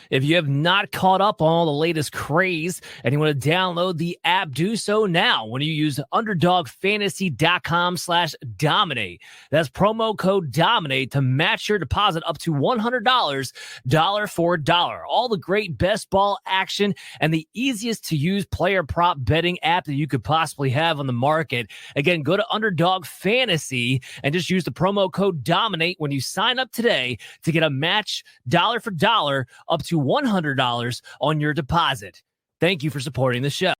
If you have not caught up on all the latest craze and you want to download the app, do so now when you use underdogfantasy.com/dominate. That's promo code dominate to match your deposit up to $100, dollar for dollar. All the great best ball action and the easiest to use player prop betting app that you could possibly have on the market. Again, go to Underdog Fantasy and just use the promo code dominate when you sign up today to get a match dollar for dollar up to $100 on your deposit. Thank you for supporting the show.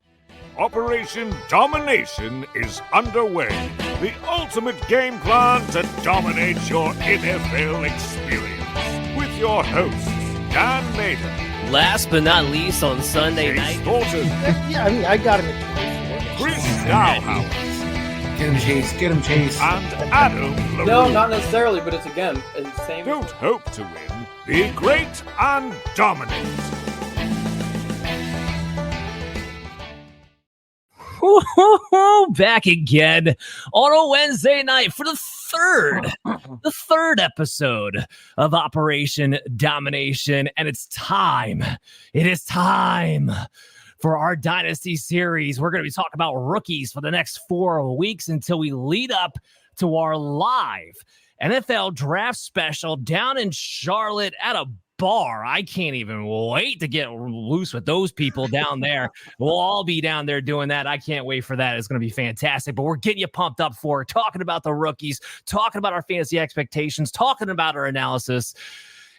Operation Domination is underway. The ultimate game plan to dominate your NFL experience. With your hosts, Dan Mader. Last but not least, on Sunday night. Thornton. I got him. Chris Dowhouse. Get him, Chase. Get him, Chase. And Adam LaRue. No, not necessarily, but it's the same. Don't hope to win. Be great and dominate. Back again on a Wednesday night for the third episode of Operation Domination. And it's time. It is time for our Dynasty series. We're going to be talking about rookies for the next 4 weeks until we lead up to our live NFL draft special down in Charlotte at a bar. I can't even wait to get loose with those people down there. We'll all be down there doing that. I can't wait for that. It's going to be fantastic. But we're getting you pumped up for it, talking about the rookies, talking about our fantasy expectations, talking about our analysis.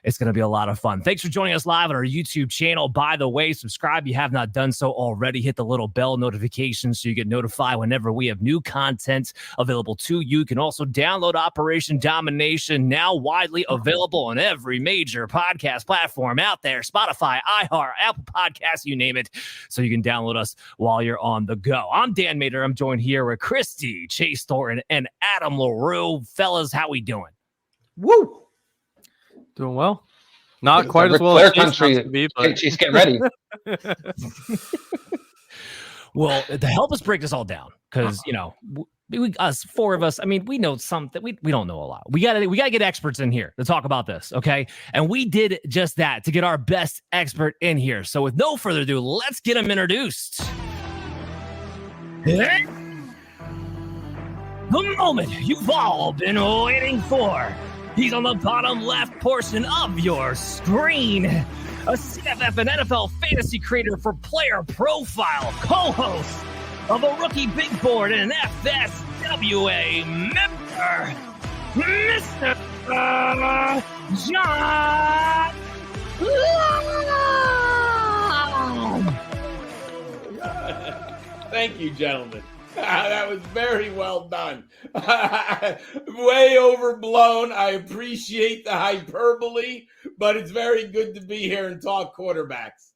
It's going to be a lot of fun. Thanks for joining us live on our YouTube channel. By the way, subscribe if you have not done so already. Hit the little bell notification so you get notified whenever we have new content available to you. You can also download Operation Domination, now widely available on every major podcast platform out there. Spotify, iHeart, Apple Podcasts, you name it. So you can download us while you're on the go. I'm Dan Mader. I'm joined here with Christy, Chase Thornton, and Adam LaRue. Fellas, how we doing? Woo! Doing well. Not quite as well as country. She's getting ready. Well, to help us break this all down, because us four of us, I mean, we know something. We don't know a lot. We gotta get experts in here to talk about this, okay? And we did just that to get our best expert in here. So with no further ado, let's get him introduced. The moment you've all been waiting for. He's on the bottom left portion of your screen. A CFF and NFL fantasy creator for Player Profile, co-host of the Rookie Big Board and an FSWA member, Mr. John Long. Thank you, gentlemen. That was very well done. Way overblown. I appreciate the hyperbole, but it's very good to be here and talk quarterbacks.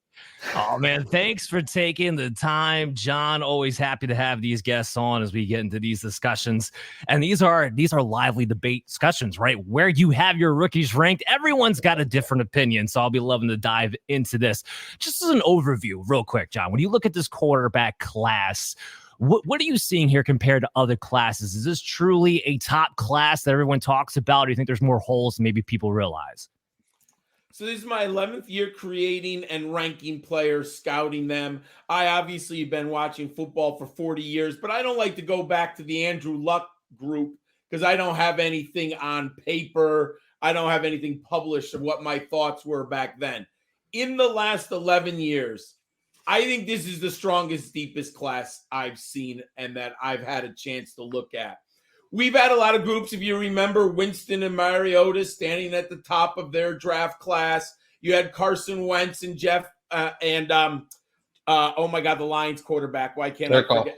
Oh, man, thanks for taking the time, John. Always happy to have these guests on as we get into these discussions. And these are lively debate discussions, right? Where you have your rookies ranked. Everyone's got a different opinion, so I'll be loving to dive into this. Just as an overview, real quick, John, when you look at this quarterback class, what are you seeing here compared to other classes? Is this truly a top class that everyone talks about? Or do you think there's more holes than maybe people realize? So this is my 11th year creating and ranking players, scouting them. I obviously have been watching football for 40 years, but I don't like to go back to the Andrew Luck group because I don't have anything on paper. I don't have anything published of what my thoughts were back then. In the last 11 years, I think this is the strongest, deepest class I've seen and that I've had a chance to look at. We've had a lot of groups. If you remember, Winston and Mariota standing at the top of their draft class. You had Carson Wentz and Jeff the Lions quarterback. Why can't I forget?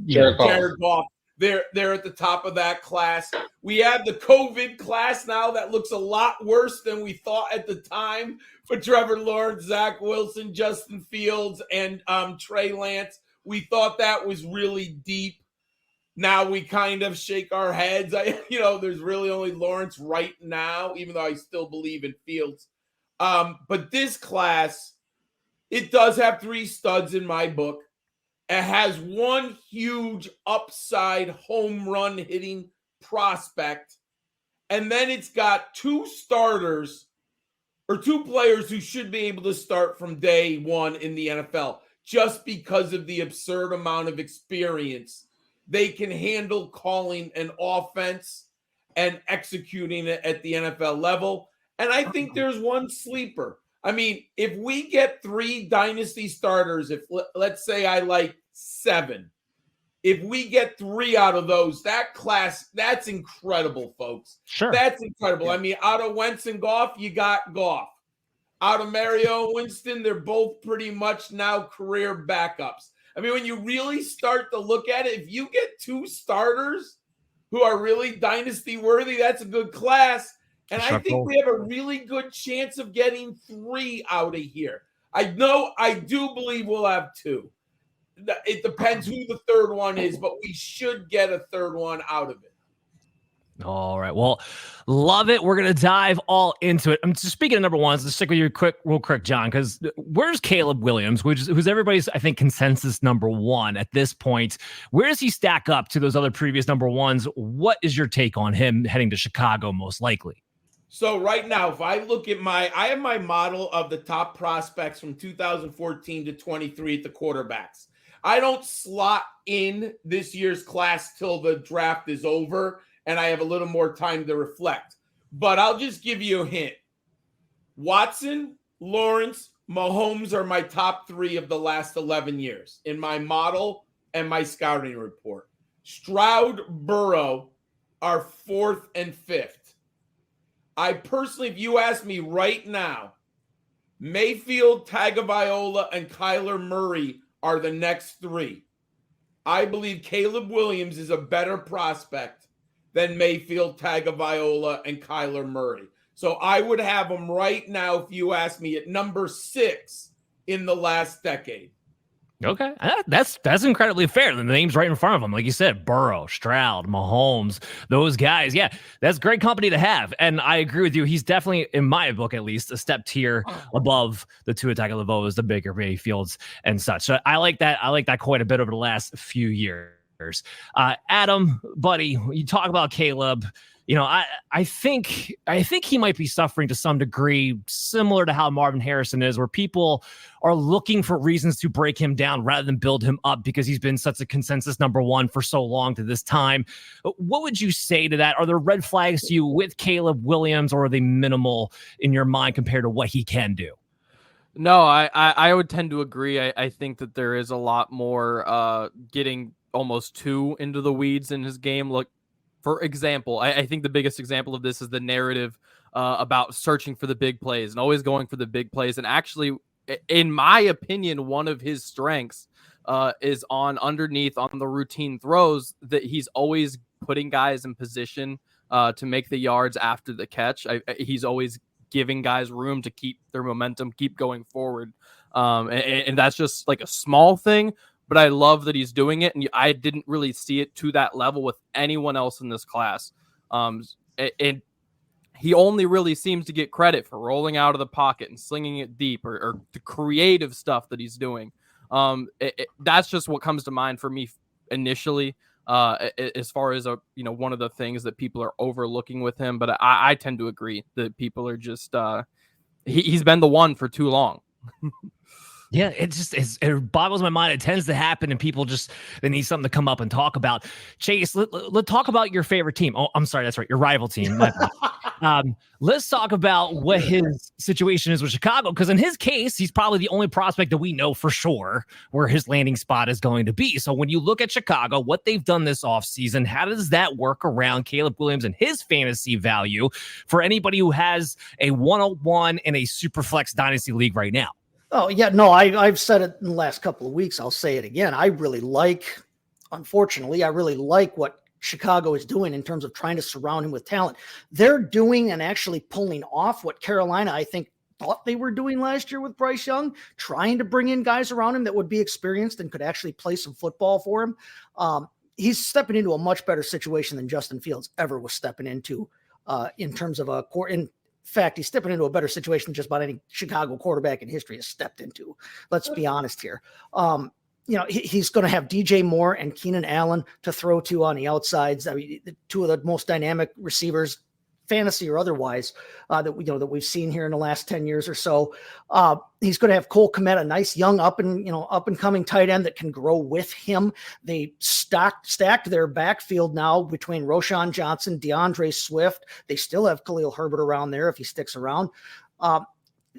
Jared Goff. They're at the top of that class. We have the COVID class now that looks a lot worse than we thought at the time for Trevor Lawrence, Zach Wilson, Justin Fields, and Trey Lance. We thought that was really deep. Now we kind of shake our heads. There's really only Lawrence right now, even though I still believe in Fields. But this class, it does have 3 studs in my book. It has one huge upside home run hitting prospect. And then it's got 2 starters or two players who should be able to start from day one in the NFL just because of the absurd amount of experience they can handle calling an offense and executing it at the NFL level. And I think there's one sleeper. I mean, if we get 3 dynasty starters, if let's say I like 7, if we get 3 out of those, that class, that's incredible, folks. Sure. That's incredible. I mean, out of Wentz and Goff, you got Goff. Out of Mario and Winston, they're both pretty much now career backups. I mean, when you really start to look at it, if you get 2 starters who are really dynasty worthy, that's a good class. And I think we have a really good chance of getting 3 out of here. I do believe we'll have 2. It depends who the third one is, but we should get a third one out of it. All right. Well, love it. We're going to dive all into it. I'm just speaking of number ones. Let's stick with you real quick, John, because where's Caleb Williams, who's everybody's, I think, consensus number 1 at this point? Where does he stack up to those other previous number ones? What is your take on him heading to Chicago most likely? So right now, if I look at I have my model of the top prospects from 2014 to 23 at the quarterbacks. I don't slot in this year's class till the draft is over and I have a little more time to reflect. But I'll just give you a hint. Watson, Lawrence, Mahomes are my top 3 of the last 11 years in my model and my scouting report. Stroud, Burrow are 4th and 5th. I personally, if you ask me right now, Mayfield, Tagovailoa, and Kyler Murray are the next 3. I believe Caleb Williams is a better prospect than Mayfield, Tagovailoa, and Kyler Murray. So I would have him right now, if you ask me, at number 6 in the last decade. Okay, that's incredibly fair. The name's right in front of him. Like you said, Burrow, Stroud, Mahomes, those guys. Yeah, that's great company to have. And I agree with you. He's definitely, in my book at least, a step tier above the Tua Tagovailoas, the Baker Mayfields, and such. So I like that. I like that quite a bit over the last few years. Adam, buddy, you talk about Caleb. You know, I think he might be suffering to some degree, similar to how Marvin Harrison is, where people are looking for reasons to break him down rather than build him up because he's been such a consensus number 1 for so long to this time. What would you say to that? Are there red flags to you with Caleb Williams, or are they minimal in your mind compared to what he can do? No, I would tend to agree. I think that there is a lot more getting almost too into the weeds in his game. Look, for example, I think the biggest example of this is the narrative about searching for the big plays and always going for the big plays. And actually, in my opinion, one of his strengths is on the routine throws, that he's always putting guys in position to make the yards after the catch. He's always giving guys room to keep their momentum, keep going forward. And that's just like a small thing, but I love that he's doing it. And I didn't really see it to that level with anyone else in this class. And he only really seems to get credit for rolling out of the pocket and slinging it deep, or the creative stuff that he's doing. That's just what comes to mind for me initially, as far as one of the things that people are overlooking with him. But I tend to agree that people are just he's been the one for too long. Yeah, it boggles my mind. It tends to happen, and people they need something to come up and talk about. Chase, let's talk about your favorite team. Oh, I'm sorry, that's right, your rival team. Let's talk about what his situation is with Chicago, because in his case, he's probably the only prospect that we know for sure where his landing spot is going to be. So when you look at Chicago, what they've done this offseason, how does that work around Caleb Williams and his fantasy value for anybody who has a 101 in a Superflex Dynasty League right now? Oh, yeah, no, I've said it in the last couple of weeks. I'll say it again. Unfortunately, I really like what Chicago is doing in terms of trying to surround him with talent. They're doing and actually pulling off what Carolina, I think, thought they were doing last year with Bryce Young, trying to bring in guys around him that would be experienced and could actually play some football for him. He's stepping into a much better situation than Justin Fields ever was stepping into in terms of a core. In fact, he's stepping into a better situation than just about any Chicago quarterback in history has stepped into. Let's be honest here. He's going to have DJ Moore and Keenan Allen to throw to on the outsides. I mean, the two of the most dynamic receivers fantasy or otherwise, that we've seen here in the last 10 years or so. He's going to have Cole Kmet, a nice young up and coming tight end that can grow with him. They stacked their backfield now between Roschon Johnson, DeAndre Swift. They still have Khalil Herbert around there if he sticks around.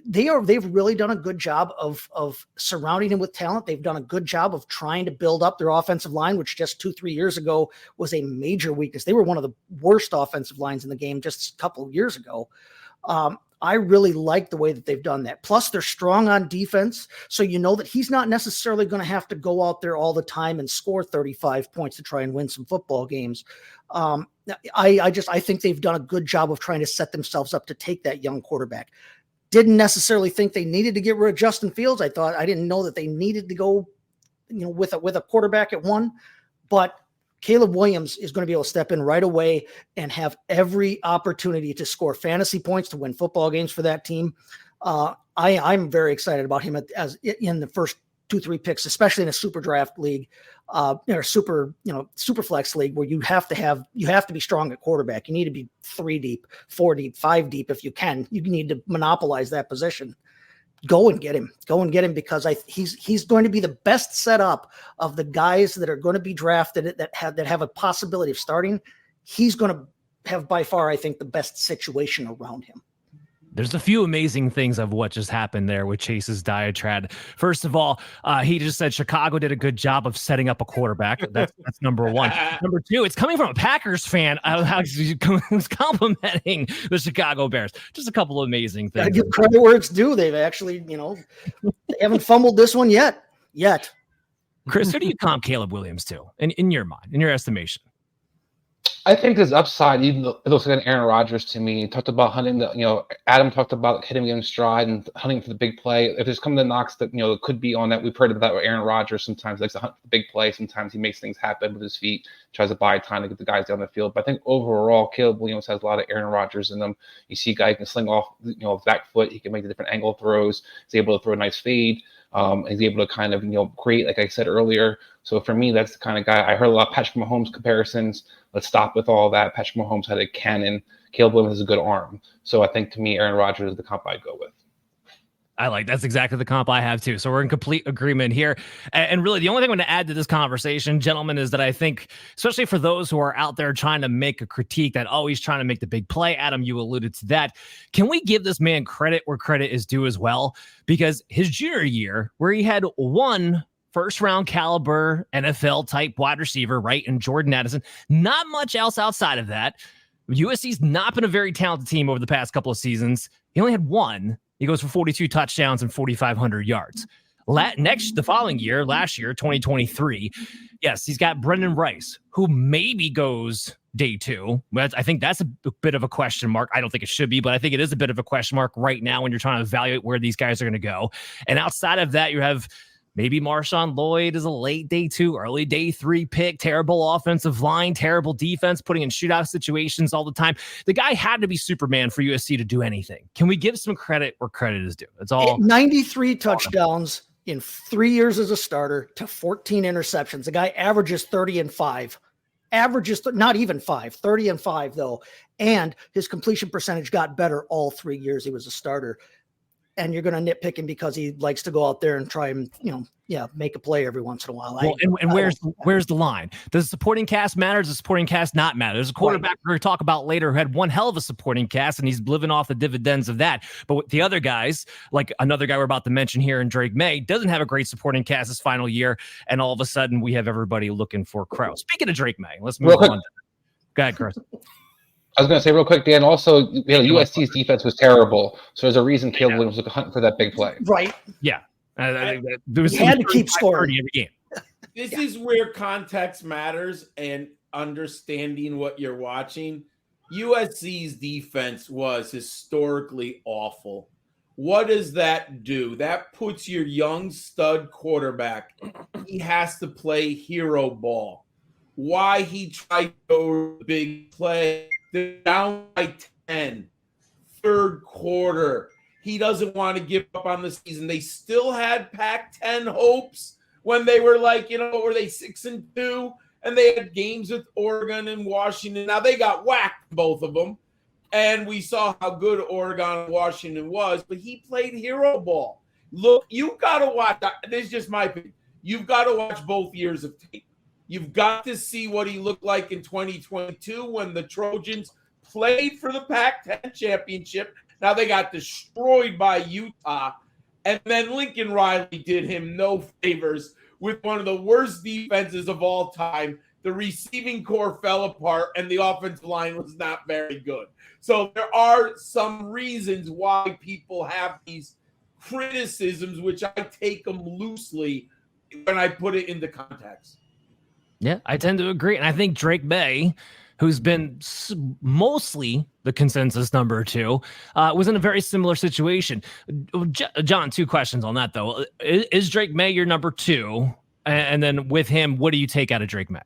They've really done a good job of surrounding him with talent. They've done a good job of trying to build up their offensive line, which just 2-3 years ago was a major weakness. They were one of the worst offensive lines in the game just a couple of years ago. I really like the way that they've done that. Plus, they're strong on defense, so you know that he's not necessarily going to have to go out there all the time and score 35 points to try and win some football games. I think they've done a good job of trying to set themselves up to take that young quarterback. Didn't necessarily think they needed to get rid of Justin Fields. I didn't know that they needed to go, with a quarterback at 1, but Caleb Williams is going to be able to step in right away and have every opportunity to score fantasy points to win football games for that team. I'm very excited about him as in the first 2-3 picks, especially in a super draft league, or super flex league where you have to be strong at quarterback. You need to be 3 deep, 4 deep, 5 deep. If you can, you need to monopolize that position. Go and get him because he's going to be the best setup of the guys that are going to be drafted that have a possibility of starting. He's going to have by far, I think, the best situation around him. There's a few amazing things of what just happened there with Chase's diatribe. First of all, he just said Chicago did a good job of setting up a quarterback. That's number one. Number two, it's coming from a Packers fan. How he's complimenting the Chicago Bears. Just a couple of amazing things. Give credit where it's due. They've actually, they haven't fumbled this one yet. Chris, who do you comp Caleb Williams to in your mind, in your estimation? I think his upside, even though it looks like an Aaron Rodgers to me. Talked about hunting Adam talked about hitting him in stride and hunting for the big play. If there's come to knocks that, it could be on that. We've heard of that with Aaron Rodgers. Sometimes likes to hunt for the big play. Sometimes he makes things happen with his feet, tries to buy time to get the guys down the field. But I think overall, Caleb Williams has a lot of Aaron Rodgers in him. You see a guy who can sling off, back foot. He can make the different angle throws. He's able to throw a nice fade. He's able to kind of, create, like I said earlier. So for me, that's the kind of guy. I heard a lot of Patrick Mahomes comparisons. Let's stop with all that. Patrick Mahomes had a cannon. Caleb Williams has a good arm. So I think to me, Aaron Rodgers is the comp I'd go with. That's exactly the comp I have too. So we're in complete agreement here. And really the only thing I'm going to add to this conversation, gentlemen, is that I think, especially for those who are out there trying to make a critique that always trying to make the big play, Adam, you alluded to that. Can we give this man credit where credit is due as well? Because his junior year, where he had one first-round caliber NFL type wide receiver, right, and Jordan Addison, not much else outside of that. USC's not been a very talented team over the past couple of seasons. He only had one. He goes for 42 touchdowns and 4,500 yards. The following year, last year, 2023, yes, he's got Brendan Rice, who maybe goes day 2. I think that's a bit of a question mark. I don't think it should be, but I think it is a bit of a question mark right now when you're trying to evaluate where these guys are going to go. And outside of that, you have maybe Marshawn Lloyd is a late day 2, early day 3 pick. Terrible offensive line, terrible defense, putting in shootout situations all the time. The guy had to be Superman for USC to do anything. Can we give some credit where credit is due? That's all. 93 touchdowns in 3 years as a starter to 14 interceptions. The guy averages 30 and 5. Not even 5, 30 and 5 though. And his completion percentage got better all 3 years he was a starter. And you're going to nitpick him because he likes to go out there and try and, make a play every once in a while. Where's the line? Does the supporting cast matter? Does the supporting cast not matter? There's a quarterback we're going to talk about later who had one hell of a supporting cast, and he's living off the dividends of that. But with the other guys, like another guy we're about to mention here in Drake May, doesn't have a great supporting cast this final year, and all of a sudden we have everybody looking for Crow. Speaking of Drake May, let's move on. Go ahead, Chris. I was going to say real quick, Dan, also, USC's defense was terrible. So there's a reason Caleb Williams was hunting for that big play. Right. Yeah. He had to keep scoring every game. This is where context matters and understanding what you're watching. USC's defense was historically awful. What does that do? That puts your young stud quarterback. He has to play hero ball. Why he tried to go big play? They're down by 10, third quarter. He doesn't want to give up on the season. They still had Pac-10 hopes when they were were they 6-2? And they had games with Oregon and Washington. Now they got whacked, both of them. And we saw how good Oregon and Washington was, but he played hero ball. Look, you got to watch. This is just my opinion. You've got to watch both years of tape. You've got to see what he looked like in 2022 when the Trojans played for the Pac-10 championship. Now they got destroyed by Utah. And then Lincoln Riley did him no favors with one of the worst defenses of all time. The receiving core fell apart and the offensive line was not very good. So there are some reasons why people have these criticisms, which I take them loosely when I put it into context. Yeah, I tend to agree. And I think Drake May, who's been mostly the consensus number 2, was in a very similar situation. John, 2 questions on that, though. Is Drake May your number 2? And then with him, what do you take out of Drake May?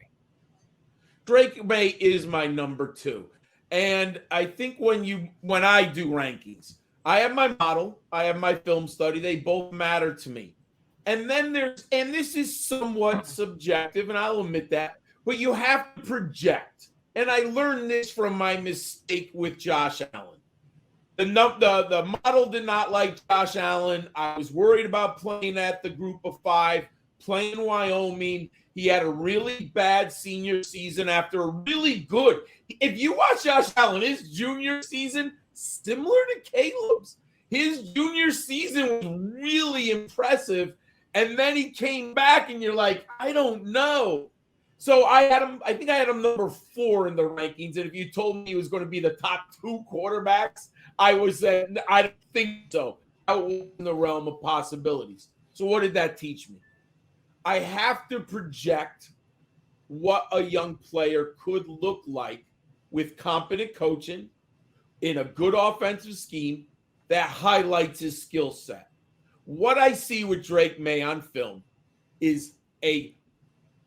Drake May is my number 2. And I think when I do rankings, I have my model, I have my film study. They both matter to me. And then and this is somewhat subjective, and I'll admit that, but you have to project. And I learned this from my mistake with Josh Allen. The model did not like Josh Allen. I was worried about playing at the group of 5, playing Wyoming. He had a really bad senior season after a really good. If you watch Josh Allen, his junior season, similar to Caleb's. His junior season was really impressive. And then he came back and you're like, I don't know. So I think I had him number 4 in the rankings. And if you told me he was going to be the top 2 quarterbacks, I would say, I don't think so. I was in the realm of possibilities. So what did that teach me? I have to project what a young player could look like with competent coaching in a good offensive scheme that highlights his skill set. What I see with Drake May on film is a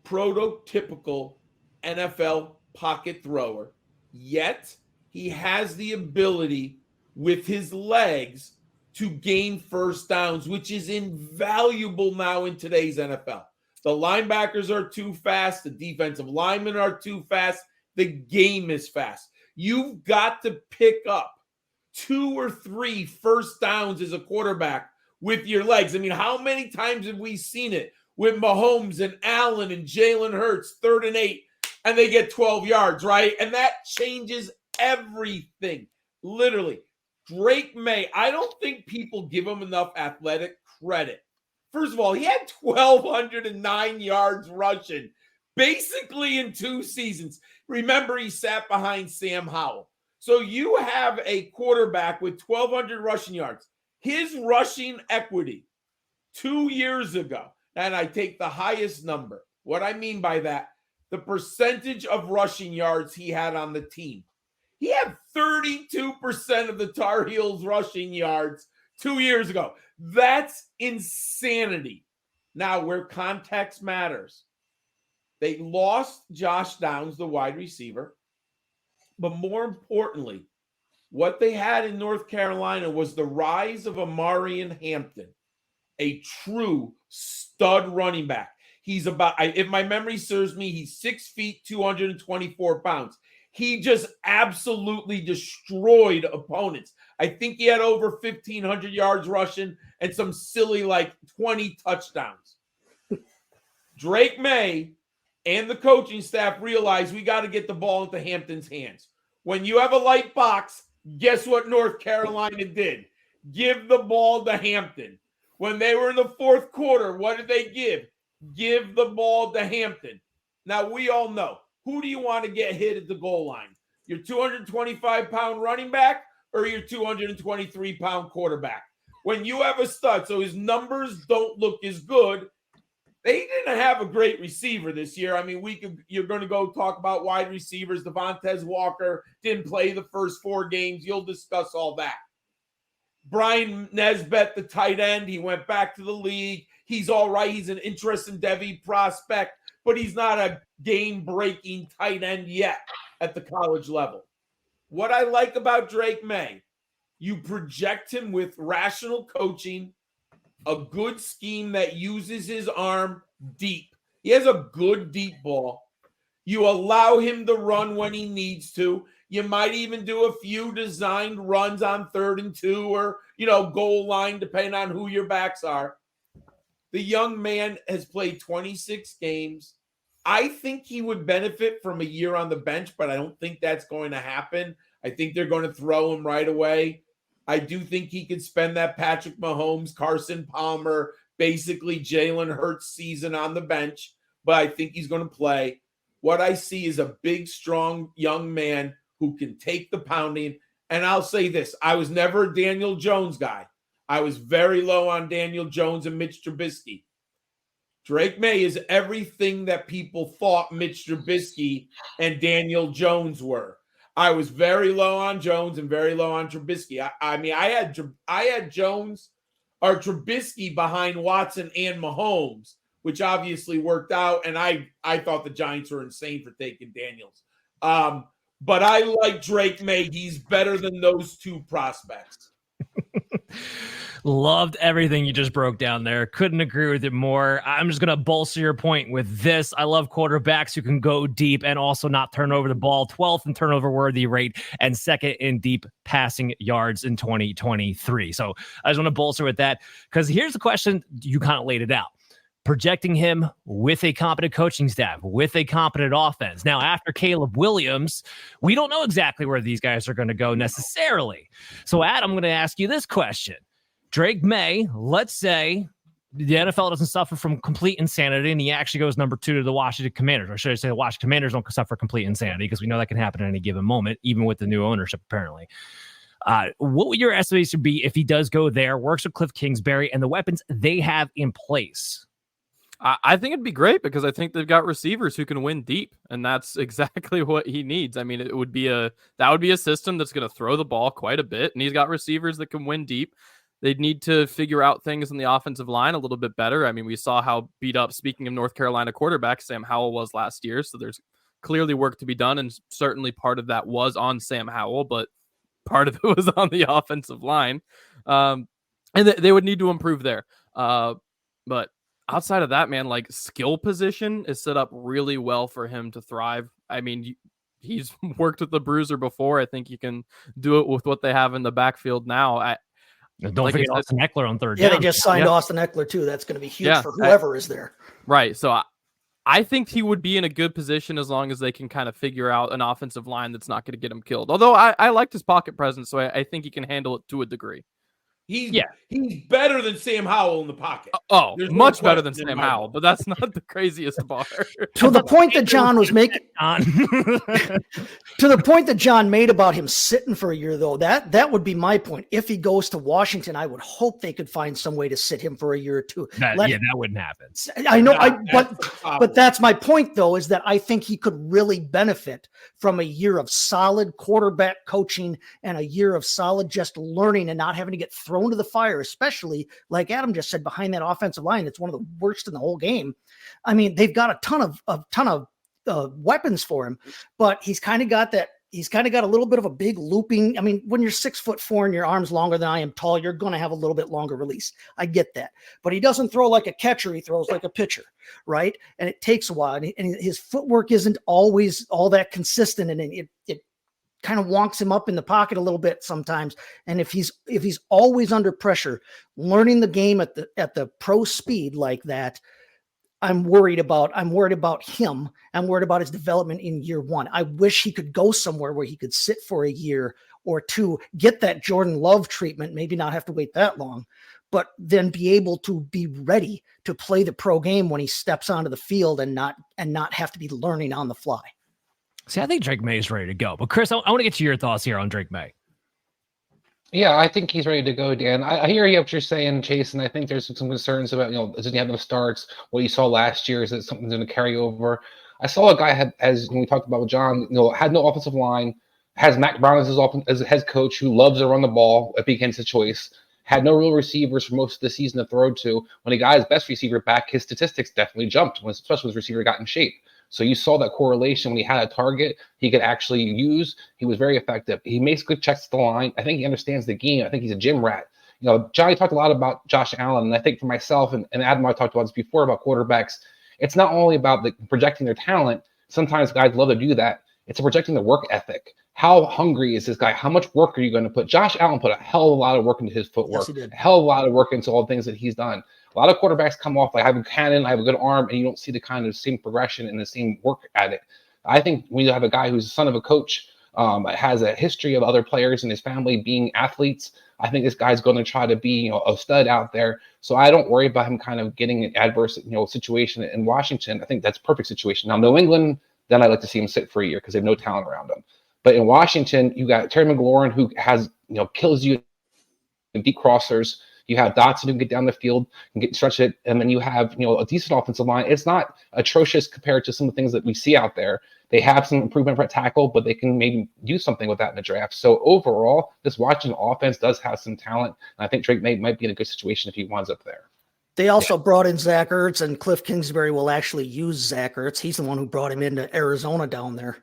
prototypical NFL pocket thrower, yet he has the ability with his legs to gain first downs, which is invaluable now in today's NFL. The linebackers are too fast. The defensive linemen are too fast. The game is fast. You've got to pick up 2 or 3 first downs as a quarterback with your legs. I mean, how many times have we seen it with Mahomes and Allen and Jalen Hurts, 3rd and 8, and they get 12 yards, right? And that changes everything, literally. Drake May, I don't think people give him enough athletic credit. First of all, he had 1,209 yards rushing, basically in 2 seasons. Remember, he sat behind Sam Howell. So you have a quarterback with 1,200 rushing yards. His rushing equity 2 years ago, and I take the highest number. What I mean by that, the percentage of rushing yards he had on the team. He had 32% of the Tar Heels rushing yards 2 years ago. That's insanity. Now, where context matters, they lost Josh Downs, the wide receiver. But more importantly, what they had in North Carolina was the rise of Amarian Hampton, a true stud running back. He's about, if my memory serves me, he's 6 feet, 224 pounds. He just absolutely destroyed opponents. I think he had over 1,500 yards rushing and some silly 20 touchdowns. Drake May and the coaching staff realized we got to get the ball into Hampton's hands. When you have a light box, guess what North Carolina did? Give the ball to Hampton. When they were in the 4th quarter, what did they give? Give the ball to Hampton. Now, we all know. Who do you want to get hit at the goal line? Your 225-pound running back or your 223-pound quarterback? When you have a stud, so his numbers don't look as good, they didn't have a great receiver this year. I mean, you're going to go talk about wide receivers. Devontae Walker didn't play the first 4 games. You'll discuss all that. Brian Nesbitt, the tight end, he went back to the league. He's all right. He's an interesting Devy prospect, but he's not a game-breaking tight end yet at the college level. What I like about Drake May, you project him with rational coaching, a good scheme that uses his arm deep. He has a good deep ball. You allow him to run when he needs to. You might even do a few designed runs on 3rd and 2 or, goal line, depending on who your backs are. The young man has played 26 games. I think he would benefit from a year on the bench, but I don't think that's going to happen. I think they're going to throw him right away. I do think he could spend that Patrick Mahomes, Carson Palmer, basically Jalen Hurts season on the bench, but I think he's going to play. What I see is a big, strong young man who can take the pounding. And I'll say this, I was never a Daniel Jones guy. I was very low on Daniel Jones and Mitch Trubisky. Drake May is everything that people thought Mitch Trubisky and Daniel Jones were. I was very low on Jones and very low on Trubisky. I had Jones or Trubisky behind Watson and Mahomes, which obviously worked out. And I thought the Giants were insane for taking Daniels. But I like Drake May. He's better than those two prospects. Loved everything you just broke down there. Couldn't agree with it more. I'm just going to bolster your point with this. I love quarterbacks who can go deep and also not turn over the ball. 12th in turnover worthy rate and 2nd in deep passing yards in 2023. So I just want to bolster with that because here's the question. You kind of laid it out. Projecting him with a competent coaching staff, with a competent offense. Now, after Caleb Williams, we don't know exactly where these guys are going to go necessarily. So, Adam, I'm going to ask you this question. Drake May, let's say the NFL doesn't suffer from complete insanity and he actually goes number 2 to the Washington Commanders. Or should I say the Washington Commanders don't suffer complete insanity because we know that can happen at any given moment, even with the new ownership, apparently. What would your estimation be if he does go there, works with Cliff Kingsbury, and the weapons they have in place? I think it'd be great because I think they've got receivers who can win deep, and that's exactly what he needs. I mean, that would be a system that's going to throw the ball quite a bit, and he's got receivers that can win deep. They'd need to figure out things in the offensive line a little bit better. I mean, we saw how beat up, speaking of North Carolina quarterback, Sam Howell was last year, so there's clearly work to be done, and certainly part of that was on Sam Howell, but part of it was on the offensive line. And they would need to improve there. But outside of that, man, like skill position is set up really well for him to thrive. I mean, he's worked with the bruiser before. I think you can do it with what they have in the backfield now. Don't forget Austin Eckler on 3rd down. Yeah, they just signed Austin Eckler too. That's going to be huge for whoever is there. Right. So I think he would be in a good position as long as they can kind of figure out an offensive line that's not going to get him killed. Although I liked his pocket presence, so I think he can handle it to a degree. He's better than Sam Howell in the pocket. There's much better than Sam Howell, but that's not the craziest bar. To the point that John was making, to the point that John made about him sitting for a year, though, that would be my point. If he goes to Washington, I would hope they could find some way to sit him for a year or two. That wouldn't happen. I know, but that's my point, though, is that I think he could really benefit from a year of solid quarterback coaching and a year of solid just learning and not having to get thrown to the fire, especially like Adam just said, behind that offensive line. It's one of the worst in the whole game. I mean, they've got a ton of weapons for him, but he's kind of got a little bit of a big looping. I mean, when you're 6'4" and your arm's longer than I am tall, you're going to have a little bit longer release. I get that, but he doesn't throw like a catcher. He throws like a pitcher, right? And it takes a while, and his footwork isn't always all that consistent, and it kind of wonks him up in the pocket a little bit sometimes. And if he's always under pressure, learning the game at the pro speed like that, I'm worried about him. I'm worried about his development in year one. I wish he could go somewhere where he could sit for a year or two, get that Jordan Love treatment, maybe not have to wait that long, but then be able to be ready to play the pro game when he steps onto the field and not have to be learning on the fly. See, I think Drake May is ready to go. But Chris, I want to get to your thoughts here on Drake May. Yeah, I think he's ready to go, Dan. I hear you what you're saying, Chase, and I think there's some concerns about, does he have enough starts? What you saw last year, is it something going to carry over? I saw a guy when we talked about with John, had no offensive line, has Mac Brown as his head coach who loves to run the ball if he gets a choice, had no real receivers for most of the season to throw to. When he got his best receiver back, his statistics definitely jumped, especially when his receiver got in shape. So you saw that correlation when he had a target he could actually use. He was very effective. He basically checks the line. I think he understands the game. I think he's a gym rat. Johnny talked a lot about Josh Allen, and I think for myself and Adam, I talked about this before about quarterbacks. It's not only about projecting their talent. Sometimes guys love to do that. It's projecting the work ethic. How hungry is this guy? How much work are you going to put? Josh Allen put a hell of a lot of work into his footwork, Yes, he did. a hell of a lot of work into all the things that he's done. A lot of quarterbacks come off like I have a cannon, I have a good arm, and you don't see the kind of same progression and the same work ethic. I think when you have a guy who's the son of a coach, has a history of other players in his family being athletes, I think this guy's going to try to be, a stud out there. So I don't worry about him kind of getting an adverse, situation in Washington. I think that's a perfect situation. Now, New England, then I'd like to see him sit for a year because they have no talent around him. But in Washington, you got Terry McLaurin, who has, kills you in deep crossers. You have Dotson who can get down the field and stretch it. And then you have, a decent offensive line. It's not atrocious compared to some of the things that we see out there. They have some improvement for tackle, but they can maybe do something with that in the draft. So overall, this Washington offense does have some talent. And I think Drake might be in a good situation if he winds up there. They also brought in Zach Ertz, and Cliff Kingsbury will actually use Zach Ertz. He's the one who brought him into Arizona down there.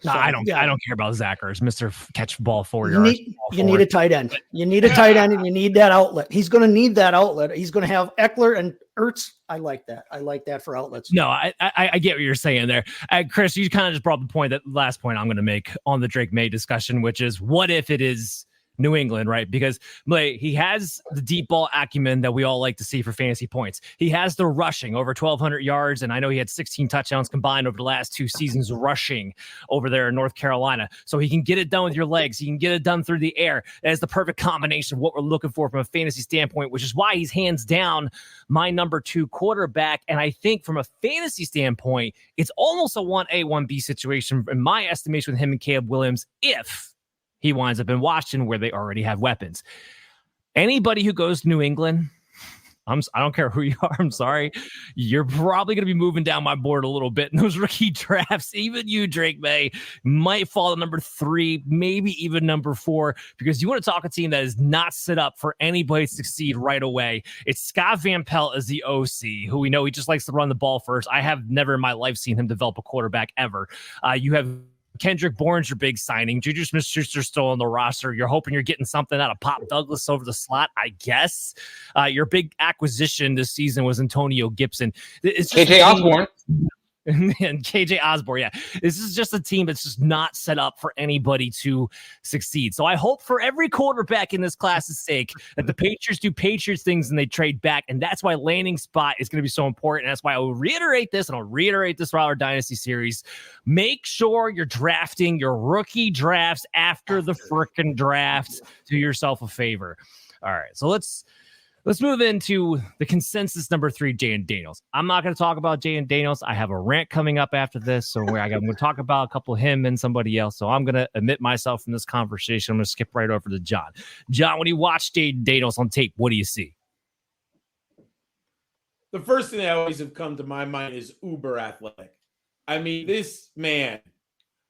No, So, I don't yeah. care about Zachers, Mr. Catch ball 4 You yards. need a tight end. You need a tight end, and you need that outlet. He's going to need that outlet. He's going to have Eckler and Ertz. I like that. I like that for outlets. No, I get what you're saying there. Chris, you kind of just brought up the point, that last point I'm going to make on the Drake May discussion, which is what if it is New England, right? Because he has the deep ball acumen that we all like to see for fantasy points. He has the rushing over 1,200 yards, and I know he had 16 touchdowns combined over the last 2 seasons rushing over there in North Carolina. So he can get it done with your legs. He can get it done through the air. That is the perfect combination of what we're looking for from a fantasy standpoint, which is why he's hands down my number 2 quarterback. And I think from a fantasy standpoint, it's almost a 1A, 1B situation in my estimation with him and Caleb Williams if he winds up in Washington where they already have weapons. Anybody who goes to New England, I don't care who you are, I'm sorry, you're probably going to be moving down my board a little bit in those rookie drafts. Even you, Drake May, might fall to number 3, maybe even number 4, because you want to talk a team that is not set up for anybody to succeed right away. It's Scott Van Pelt as the OC, who we know he just likes to run the ball first. I have never in my life seen him develop a quarterback ever. You have Kendrick Bourne's your big signing. Juju Smith-Schuster's still on the roster. You're hoping you're getting something out of Pop Douglas over the slot, I guess. Your big acquisition this season was Antonio Gibson. It's just KJ Osborne. And KJ Osborne, yeah. This is just a team that's just not set up for anybody to succeed. So I hope for every quarterback in this class's sake that the Patriots do Patriots things and they trade back. And that's why landing spot is going to be so important. And that's why I will reiterate this, and I'll reiterate this throughout our Dynasty series. Make sure you're drafting your rookie drafts after the frickin' draft. Do yourself a favor. All right, so let's move into the consensus number 3, Jayden Daniels. I'm not going to talk about Jayden Daniels. I have a rant coming up after this, so I'm going to talk about a couple of him and somebody else. So I'm going to omit myself from this conversation. I'm going to skip right over to John. John, when you watch Jayden Daniels on tape, what do you see? The first thing that always have come to my mind is uber athletic. I mean, this man,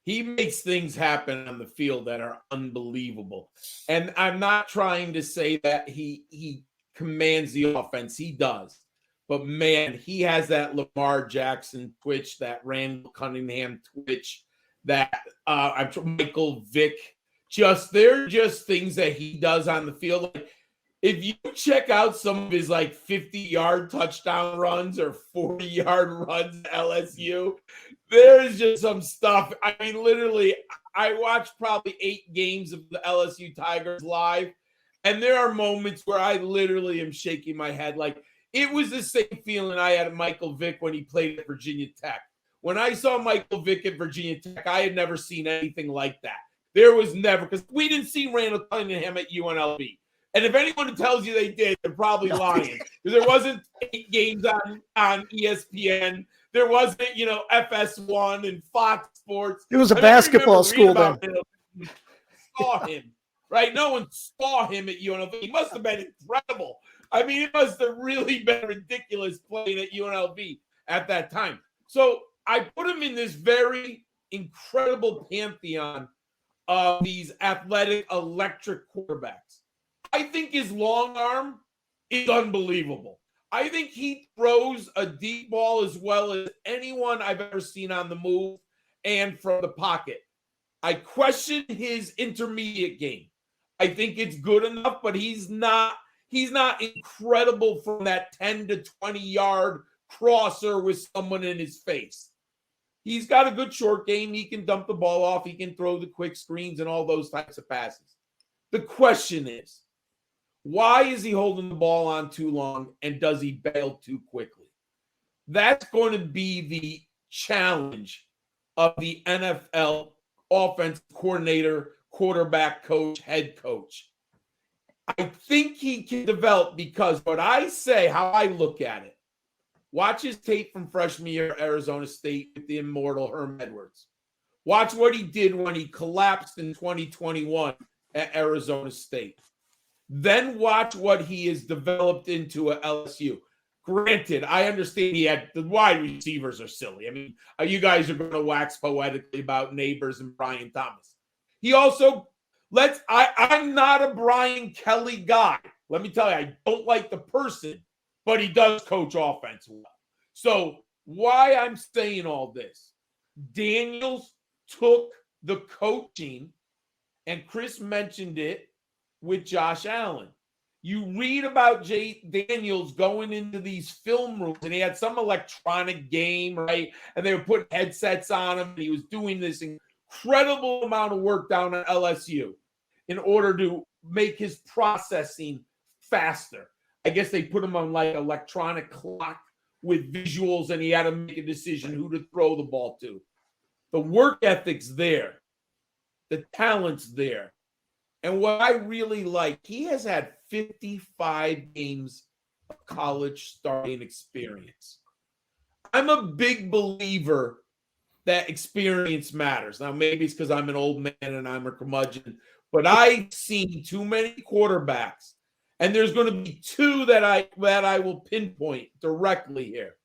he makes things happen on the field that are unbelievable. And I'm not trying to say that he commands the offense. He does. But, man, he has that Lamar Jackson twitch, that Randall Cunningham twitch, that Michael Vick. They're just things that he does on the field. Like, if you check out some of his, 50-yard touchdown runs or 40-yard runs at LSU, there's just some stuff. I mean, literally, I watched probably 8 games of the LSU Tigers live. And there are moments where I literally am shaking my head. Like, it was the same feeling I had at Michael Vick when he played at Virginia Tech. When I saw Michael Vick at Virginia Tech, I had never seen anything like that. There was never, because we didn't see Randall Cunningham at UNLV. And if anyone tells you they did, they're probably lying. Because there wasn't 8 games on ESPN. There wasn't, FS1 and Fox Sports. It was a basketball school then. Saw him. Right? No one saw him at UNLV. He must have been incredible. I mean, it must have really been ridiculous playing at UNLV at that time. So I put him in this very incredible pantheon of these athletic, electric quarterbacks. I think his long arm is unbelievable. I think he throws a deep ball as well as anyone I've ever seen on the move and from the pocket. I question his intermediate game. I think it's good enough, but he's not incredible from that 10 to 20 yard crosser with someone in his face. He's got a good short game. He can dump the ball off. He can throw the quick screens and all those types of passes. The question is, why is he holding the ball on too long, and does he bail too quickly? That's going to be the challenge of the NFL offensive coordinator, quarterback coach, head coach. I think he can develop, because what I say, how I look at it, watch his tape from freshman year at Arizona State with the immortal Herm Edwards. Watch what he did when he collapsed in 2021 at Arizona State. Then watch what he has developed into at LSU. Granted, I understand the wide receivers are silly. I mean, you guys are going to wax poetically about Neighbors and Brian Thomas. He also I'm not a Brian Kelly guy. Let me tell you, I don't like the person, but he does coach offense well. So why I'm saying all this, Daniels took the coaching, and Chris mentioned it, with Josh Allen. You read about Jay Daniels going into these film rooms, and he had some electronic game, right? And they were putting headsets on him, and he was doing this incredible amount of work down at LSU in order to make his processing faster. I guess they put him on like electronic clock with visuals, and he had to make a decision who to throw the ball to. The work ethic's there. The talent's there. And what I really like, he has had 55 games of college starting experience. I'm a big believer that experience matters. Now, maybe it's because I'm an old man and I'm a curmudgeon, but I've seen too many quarterbacks, and there's going to be two that I will pinpoint directly here.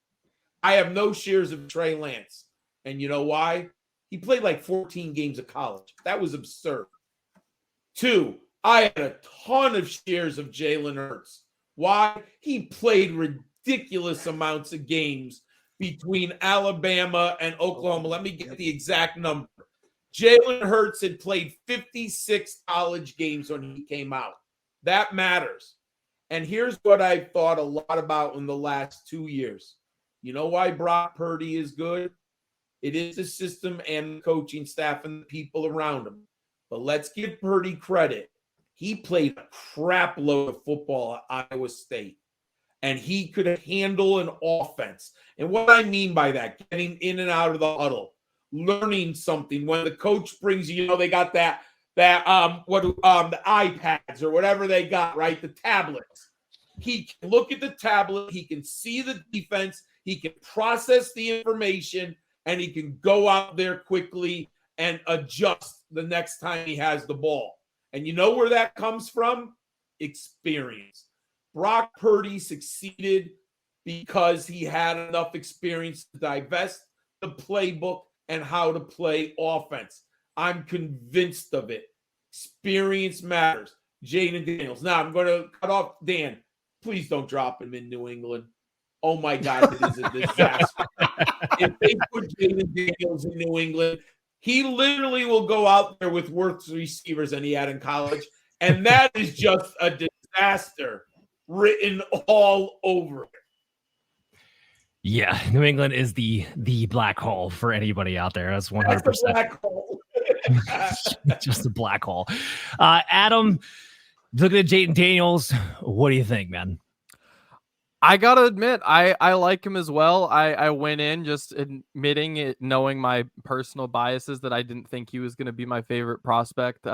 I have no shares of Trey Lance. And you know why? He played like 14 games of college. That was absurd. 2, I had a ton of shares of Jalen Hurts. Why? He played ridiculous amounts of games between Alabama and Oklahoma. Let me get the exact number. Jalen Hurts had played 56 college games when he came out. That matters. And here's what I've thought a lot about in the last 2 years. You know why Brock Purdy is good? It is the system and the coaching staff and the people around him. But let's give Purdy credit. He played a crap load of football at Iowa State, and he could handle an offense. And what I mean by that, getting in and out of the huddle, learning something. When the coach brings you, they got the iPads or whatever they got, right? The tablets. He can look at the tablet. He can see the defense. He can process the information, and he can go out there quickly and adjust the next time he has the ball. And you know where that comes from? Experience. Brock Purdy succeeded because he had enough experience to divest the playbook and how to play offense. I'm convinced of it. Experience matters. Jaden Daniels. Now, I'm going to cut off Dan. Please don't drop him in New England. Oh, my God, it is a disaster. If they put Jaden Daniels in New England, he literally will go out there with worse receivers than he had in college. And that is just a disaster written all over it. Yeah, New England is the black hole for anybody out there. That's 100%. That's a black hole. Just a black hole. Adam, looking at Jaden Daniels, what do you think, man? I gotta admit, I like him as well. I went in just admitting it, knowing my personal biases, that I didn't think he was going to be my favorite prospect.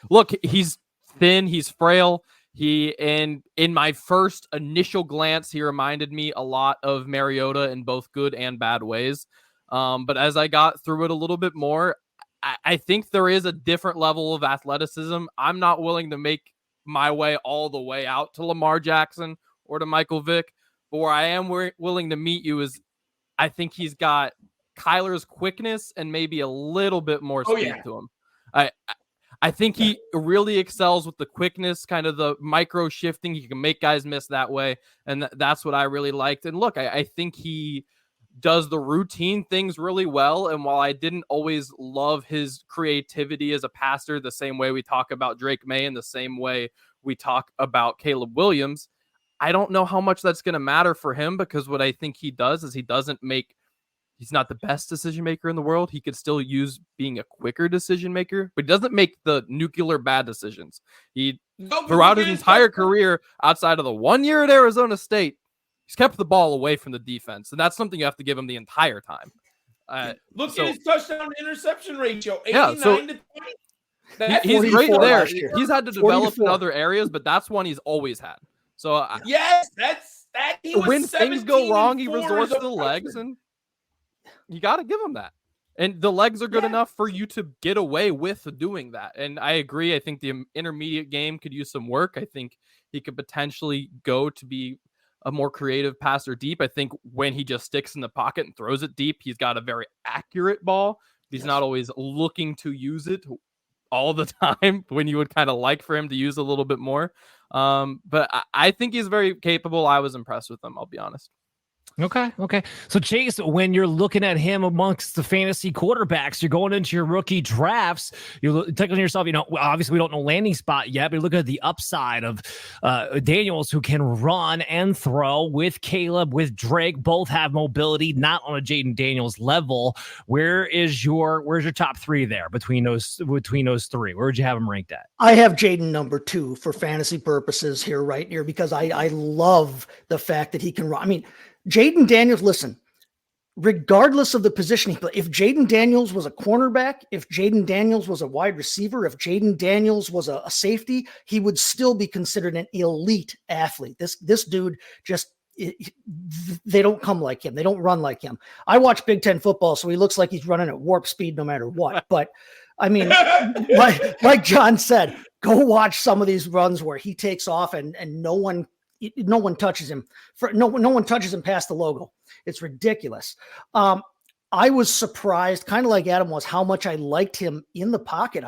Look, he's thin, he's frail. In my first initial glance, he reminded me a lot of Mariota in both good and bad ways. But as I got through it a little bit more, I think there is a different level of athleticism. I'm not willing to make my way all the way out to Lamar Jackson or to Michael Vick, but where I am willing to meet you is I think he's got Kyler's quickness and maybe a little bit more speed to him. I think he really excels with the quickness, kind of the micro shifting. He can make guys miss that way, and that's what I really liked. And look, I think he does the routine things really well. And while I didn't always love his creativity as a passer, the same way we talk about Drake May and the same way we talk about Caleb Williams, I don't know how much that's going to matter for him, because what I think he does is he doesn't make He's not the best decision maker in the world. He could still use being a quicker decision maker, but he doesn't make the nuclear bad decisions. Throughout his entire career, outside of the 1 year at Arizona State, he's kept the ball away from the defense, and that's something you have to give him the entire time. Look at his touchdown interception ratio, 89 to 20. He's right there. He's had to develop in other areas, but that's one he's always had. So yes, that's that. When things go wrong, he resorts to the legs, and you got to give him that. And the legs are good enough for you to get away with doing that. And I agree. I think the intermediate game could use some work. I think he could potentially go to be a more creative passer deep. I think when he just sticks in the pocket and throws it deep, he's got a very accurate ball. He's not always looking to use it all the time when you would kind of like for him to use a little bit more. But I think he's very capable. I was impressed with him, I'll be honest. Okay. So Chase, when you're looking at him amongst the fantasy quarterbacks, you're going into your rookie drafts, you're thinking to yourself, obviously we don't know landing spot yet, but you're looking at the upside of Daniels, who can run and throw, with Caleb, with Drake, both have mobility, not on a Jayden Daniels level. Where's your top three there between those three? Where would you have him ranked at? I have Jayden number 2 for fantasy purposes here, right here, because I love the fact that he can run. I mean, Jayden Daniels, listen, regardless of the position he played, if Jayden Daniels was a cornerback, if Jayden Daniels was a wide receiver, if Jayden Daniels was a safety, he would still be considered an elite athlete. This dude just, they don't come like him. They don't run like him. I watch Big Ten football, so he looks like he's running at warp speed no matter what. But I mean, like John said, go watch some of these runs where he takes off and no one touches him. No one touches him past the logo. It's ridiculous. I was surprised, kind of like Adam was, how much I liked him in the pocket.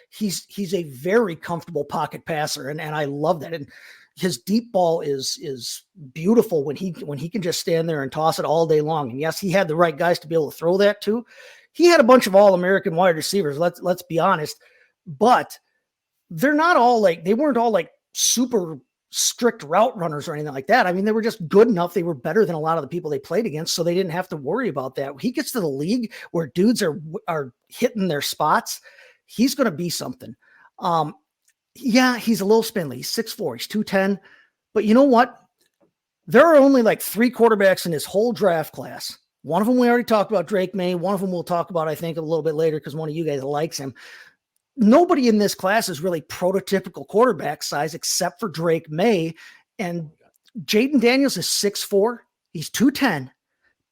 He's a very comfortable pocket passer, and I love that. And his deep ball is beautiful when he can just stand there and toss it all day long. And yes, he had the right guys to be able to throw that too. He had a bunch of All-American wide receivers. Let's be honest, but they weren't all like super strict route runners or anything like that. I mean, they were just good enough. They were better than a lot of the people they played against, so they didn't have to worry about that. He gets to the league where dudes are hitting their spots. He's going to be something. Yeah, he's a little spindly. He's 6'4", he's 210. But you know what? There are only like 3 quarterbacks in his whole draft class. One of them we already talked about, Drake May. One of them we'll talk about, I think, a little bit later because one of you guys likes him. Nobody in this class is really prototypical quarterback size except for Drake May. And Jayden Daniels is 6'4". He's 210,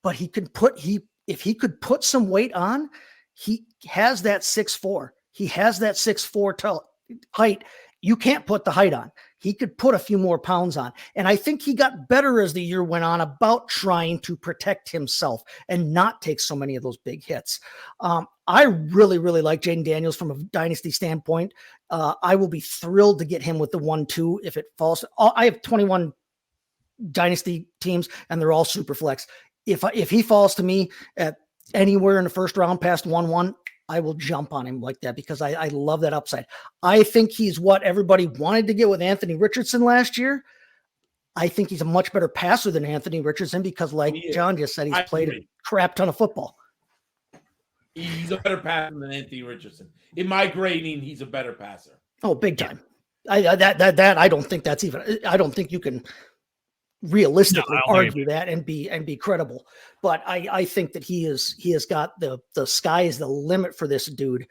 but if he could put some weight on, he has that 6'4". He has that 6'4" height. You can't put the height on. He could put a few more pounds on. And I think he got better as the year went on about trying to protect himself and not take so many of those big hits. I really, really like Jayden Daniels from a dynasty standpoint. I will be thrilled to get him with the 1-2 if it falls. I have 21 dynasty teams and they're all super flex. If he falls to me at anywhere in the first round past 1-1, I will jump on him like that because I love that upside. I think he's what everybody wanted to get with Anthony Richardson last year. I think he's a much better passer than Anthony Richardson because, like John just said, he's played a crap ton of football. He's a better passer than Anthony Richardson. In my grading, he's a better passer. Oh, big time. I don't think that's even. I don't think you can realistically argue that and be credible. But I think that he has got the sky is the limit for this dude,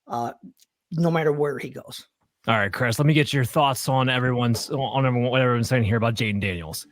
no matter where he goes. All right, Chris, let me get your thoughts on what everyone's saying here about Jayden Daniels.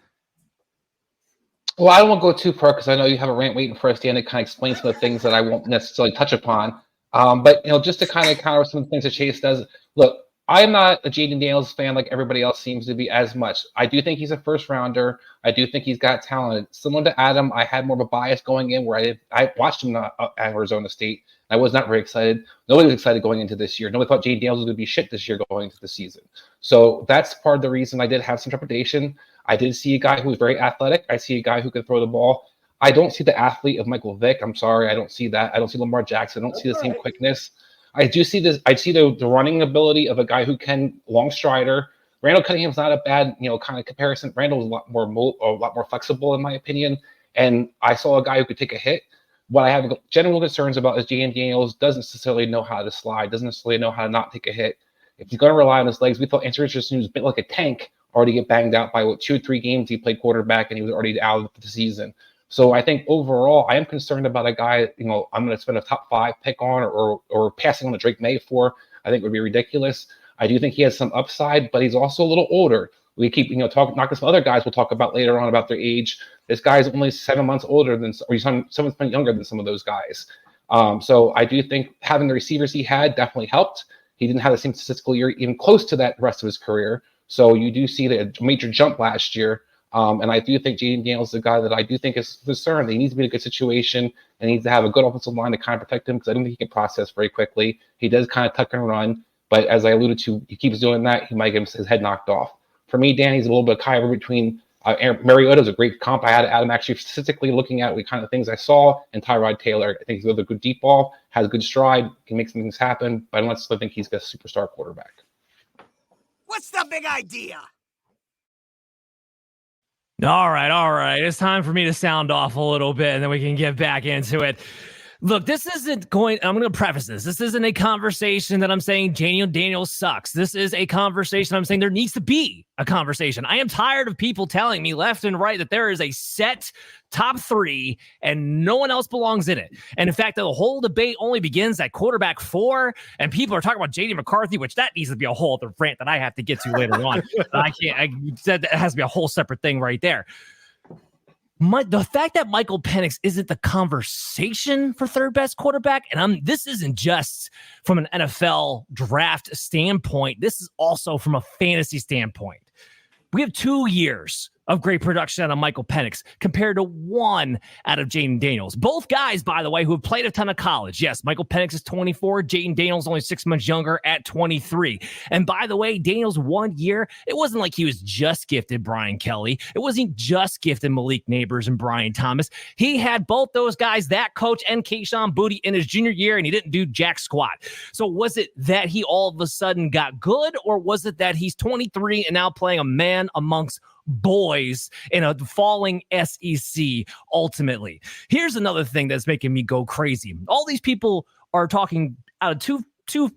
Well, I don't want to go too far because I know you have a rant waiting for us, Dan, to kind of explain some of the things that I won't necessarily touch upon. But just to kind of counter some of the things that Chase does. Look, I'm not a Jayden Daniels fan like everybody else seems to be as much. I do think he's a first rounder. I do think he's got talent. Similar to Adam, I had more of a bias going in where I watched him at Arizona State. I was not very excited. Nobody was excited going into this year. Nobody thought Jayden Daniels was going to be shit this year going into the season. So that's part of the reason I did have some trepidation. I did see a guy who was very athletic. I see a guy who could throw the ball. I don't see the athlete of Michael Vick. I'm sorry. I don't see that. I don't see Lamar Jackson. I don't see the same quickness. I do see this. I see the running ability of a guy who can long strider. Randall Cunningham's not a bad, kind of comparison. Randall's a lot more flexible in my opinion. And I saw a guy who could take a hit. What I have general concerns about is Jaden Daniels doesn't necessarily know how to slide, doesn't necessarily know how to not take a hit. If he's going to rely on his legs, we thought Anthony Richardson was a bit like a tank, already get banged out by 2 or 3 games he played quarterback, and he was already out for the season. So I think overall, I am concerned about a guy, I'm going to spend a top 5 pick on or passing on the Drake May for. I think would be ridiculous. I do think he has some upside, but he's also a little older. We keep, talking some other guys we'll talk about later on about their age. This guy is only 7 months older than, or he's 7 months younger than some of those guys. So I do think having the receivers he had definitely helped. He didn't have the same statistical year even close to that the rest of his career. So you do see the major jump last year. And I do think Jaden Daniels is a guy that I do think is concerned. He needs to be in a good situation and needs to have a good offensive line to kind of protect him because I don't think he can process very quickly. He does kind of tuck and run, but as I alluded to, he keeps doing that. He might get his head knocked off. For me, Danny's a little bit kind of between Mariota is a great comp. I had Adam actually statistically looking at the kind of things I saw, and Tyrod Taylor. I think he's got a good deep ball, has good stride, can make some things happen, but I don't necessarily think he's a superstar quarterback. What's the big idea? All right. It's time for me to sound off a little bit, and then we can get back into it. Look, this isn't going, I'm going to preface this. This isn't a conversation that I'm saying Jaden Daniels sucks. This is a conversation I'm saying there needs to be a conversation. I am tired of people telling me left and right that there is a set top 3 and no one else belongs in it. And in fact, the whole debate only begins at quarterback 4, and people are talking about J.D. McCarthy, which that needs to be a whole other rant that I have to get to later on. I said that has to be a whole separate thing right there. The fact that Michael Penix isn't the conversation for third best quarterback, and this isn't just from an NFL draft standpoint, this is also from a fantasy standpoint. We have 2 years of great production out of Michael Penix compared to 1 out of Jaden Daniels. Both guys, by the way, who have played a ton of college. Yes, Michael Penix is 24. Jaden Daniels only 6 months younger at 23. And by the way, Daniels 1 year, it wasn't like he was just gifted Brian Kelly. It wasn't just gifted Malik Neighbors and Brian Thomas. He had both those guys, that coach and Kayshon Boutte, in his junior year, and he didn't do jack squat. So was it that he all of a sudden got good, or was it that he's 23 and now playing a man amongst boys in a falling SEC ultimately? Here's another thing that's making me go crazy. All these people are talking out of two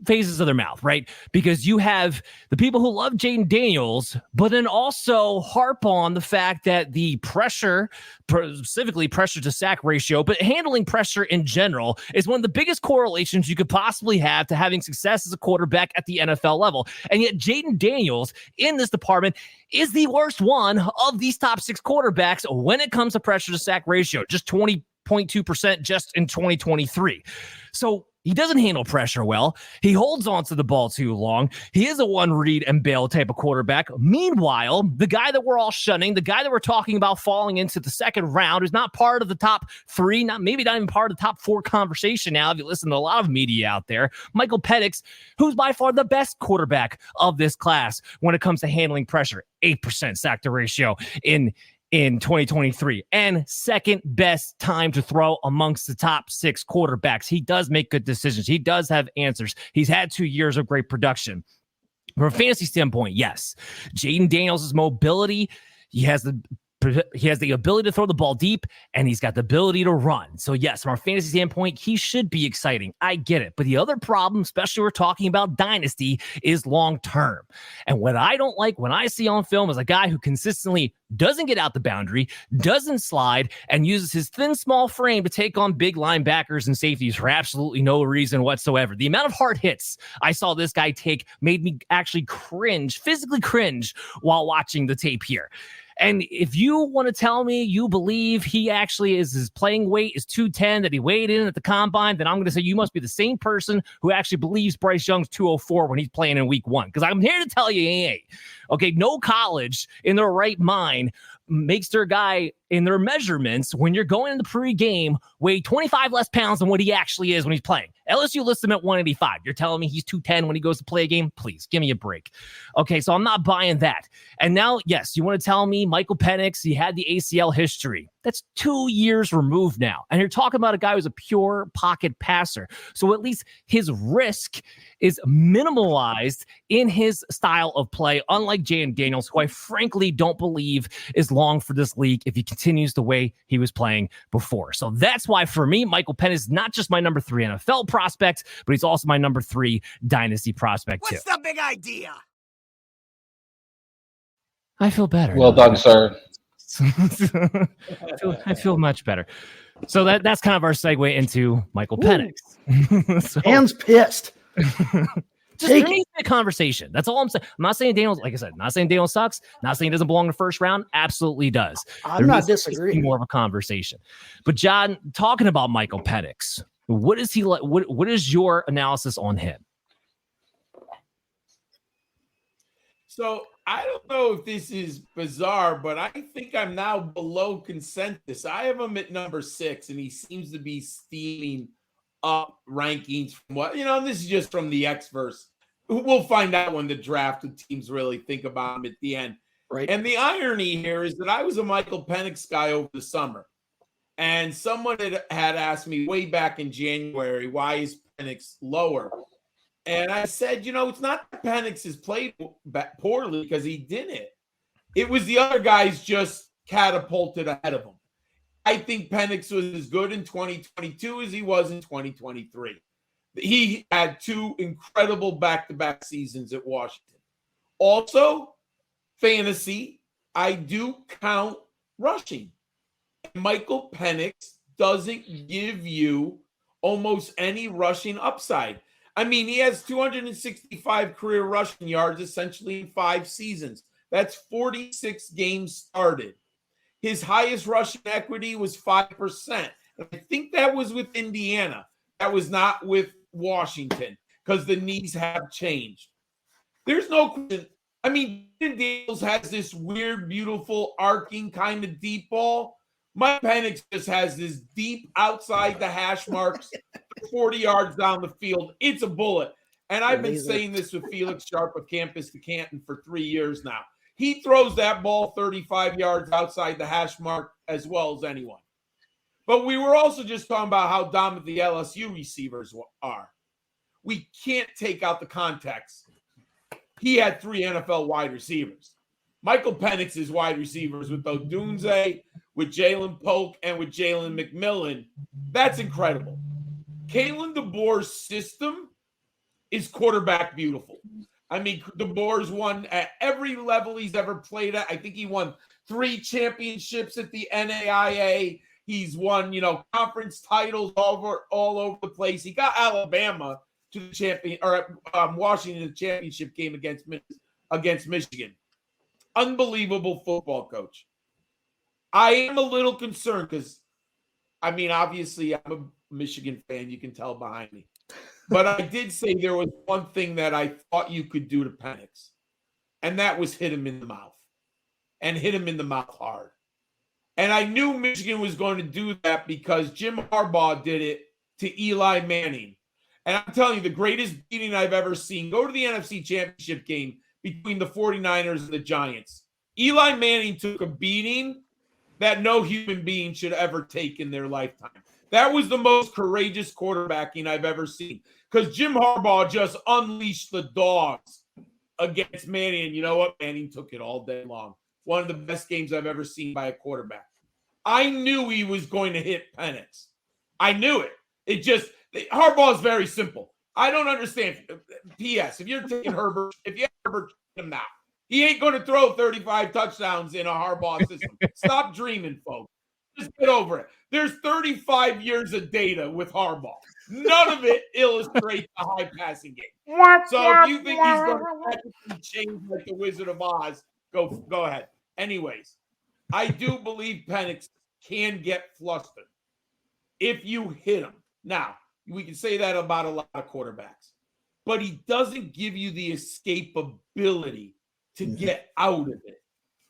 phases of their mouth, right? Because you have the people who love Jaden Daniels, but then also harp on the fact that the pressure, specifically pressure to sack ratio, but handling pressure in general, is one of the biggest correlations you could possibly have to having success as a quarterback at the NFL level. And yet Jaden Daniels in this department is the worst one of these top 6 quarterbacks when it comes to pressure to sack ratio, just 20.2% just in 2023. So he doesn't handle pressure well. He holds on to the ball too long. He is a one read and bail type of quarterback. Meanwhile, the guy that we're all shunning, the guy that we're talking about falling into the second round, is not part of the top 3, maybe not even part of the top 4 conversation now, if you listen to a lot of media out there. Michael Penix, who's by far the best quarterback of this class when it comes to handling pressure, 8% sack to ratio in 2023, and second best time to throw amongst the top 6 quarterbacks. He does make good decisions. He does have answers. He's had 2 years of great production. From a fantasy standpoint, yes. Jaden Daniels' mobility, he has the ability to throw the ball deep, and he's got the ability to run. So yes, from a fantasy standpoint, he should be exciting. I get it. But the other problem, especially we're talking about dynasty, is long-term. And what I don't like when I see on film is a guy who consistently doesn't get out the boundary, doesn't slide, and uses his thin, small frame to take on big linebackers and safeties for absolutely no reason whatsoever. The amount of hard hits I saw this guy take made me actually physically cringe while watching the tape here. And if you want to tell me you believe he actually his playing weight is 210, that he weighed in at the combine, then I'm going to say you must be the same person who actually believes Bryce Young's 204 when he's playing in week 1. Because I'm here to tell you he ain't. Okay, no college in their right mind makes their guy in their measurements when you're going in the pre-game weigh 25 less pounds than what he actually is when he's playing. LSU lists him at 185. You're telling me he's 210 when he goes to play a game? Please, give me a break. Okay, so I'm not buying that. And now, yes, you want to tell me Michael Penix, he had the ACL history. That's 2 years removed now. And you're talking about a guy who's a pure pocket passer. So at least his risk is minimalized in his style of play, unlike Jaden Daniels, who I frankly don't believe is long for this league if he continues the way he was playing before. So that's why, for me, Michael Penix is not just my number 3 NFL prospect, but he's also my number 3 dynasty prospect, too. What's the big idea? I feel better. Well done, sir. I feel much better. So that's kind of our segue into Michael Penix. So, Dan's pissed. just there needs to be a conversation. That's all I'm saying. I'm not saying Daniels, like I said, not saying Daniels sucks, not saying he doesn't belong in the first round. Absolutely does. I'm not disagreeing. More of a conversation. But John, talking about Michael Penix, what is he like? What is your analysis on him? So I don't know if this is bizarre, but I think I'm now below consensus. I have him at number 6, and he seems to be steaming up rankings from what, this is just from the Xverse. We'll find out when the draft teams really think about him at the end. Right. And the irony here is that I was a Michael Penix guy over the summer, and someone had asked me way back in January, why is Penix lower? And I said, it's not that Penix has played poorly because he didn't. It was the other guys just catapulted ahead of him. I think Penix was as good in 2022 as he was in 2023. He had 2 incredible back-to-back seasons at Washington. Also, fantasy, I do count rushing. Michael Penix doesn't give you almost any rushing upside. I mean, he has 265 career rushing yards essentially in 5 seasons. That's 46 games started. His highest rushing equity was 5%. And I think that was with Indiana. That was not with Washington because the needs have changed. There's no question. I mean, Daniels has this weird, beautiful, arcing kind of deep ball. Mike Penix just has this deep outside the hash marks, 40 yards down the field. It's a bullet. And I've been saying this with Felix Sharp of Campus to Canton for 3 years now. He throws that ball 35 yards outside the hash mark as well as anyone. But we were also just talking about how dominant the LSU receivers are. We can't take out the context. He had 3 NFL wide receivers. Michael Penix's wide receivers with Odunze, with Jalen Polk, and with Jalen McMillan. That's incredible. Kalen DeBoer's system is quarterback beautiful. I mean, DeBoer's won at every level he's ever played at. I think he won 3 championships at the NAIA. He's won, conference titles all over the place. He got Alabama to the champion, or Washington the championship game against Michigan. Unbelievable football coach. I am a little concerned because, obviously I'm a Michigan fan. You can tell behind me. But I did say there was one thing that I thought you could do to Penix, and that was hit him in the mouth, and hit him in the mouth hard. And I knew Michigan was going to do that because Jim Harbaugh did it to Eli Manning. And I'm telling you, the greatest beating I've ever seen. Go to the NFC Championship game between the 49ers and the Giants. Eli Manning took a beating that no human being should ever take in their lifetime. That was the most courageous quarterbacking I've ever seen because Jim Harbaugh just unleashed the dogs against Manning. And you know what? Manning took it all day long. One of the best games I've ever seen by a quarterback. I knew he was going to hit Penix. I knew it. Harbaugh is very simple. I don't understand. P.S. If you're taking Herbert, if you have Herbert, him now. He ain't going to throw 35 touchdowns in a Harbaugh system. Stop dreaming, folks. Just get over it. There's 35 years of data with Harbaugh. None of it illustrates a high passing game. So if you think he's going to magically change like the Wizard of Oz, go ahead. Anyways, I do believe Penix can get flustered if you hit him. Now, we can say that about a lot of quarterbacks, but he doesn't give you the escapability to get out of it.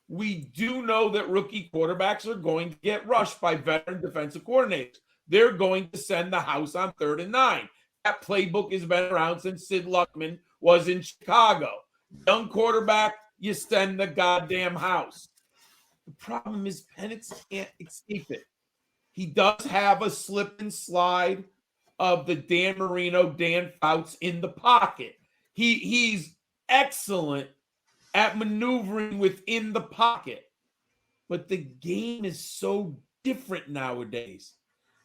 We do know that rookie quarterbacks are going to get rushed by veteran defensive coordinators. They're going to send the house on 3rd and 9. That playbook has been around since Sid Luckman was in Chicago. Young quarterback, you send the goddamn house. The problem is Penix can't escape it. He does have a slip and slide of the Dan Marino, Dan Fouts in the pocket. He's excellent at maneuvering within the pocket. But the game is so different nowadays.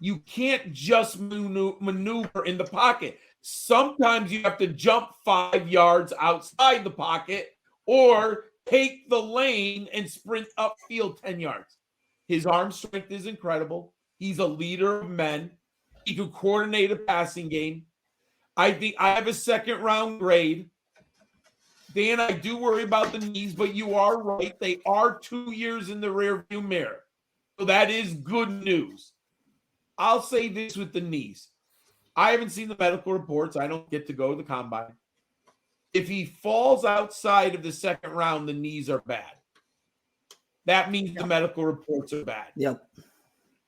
You can't just maneuver in the pocket. Sometimes you have to jump 5 yards outside the pocket or take the lane and sprint upfield 10 yards. His arm strength is incredible. He's a leader of men. He can coordinate a passing game. I think I have a second round grade. Dan, I do worry about the knees, but you are right. They are 2 years in the rearview mirror. So that is good news. I'll say this with the knees. I haven't seen the medical reports. I don't get to go to the combine. If he falls outside of the second round, the knees are bad. That means the medical reports are bad. Yep.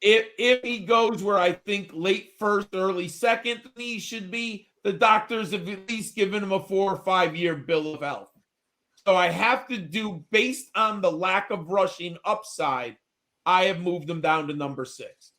If he goes where I think late first, early second, the knees should be, the doctors have at least given him a 4 or 5 year bill of health. So I have to do, based on the lack of rushing upside, I have moved him down to number 6.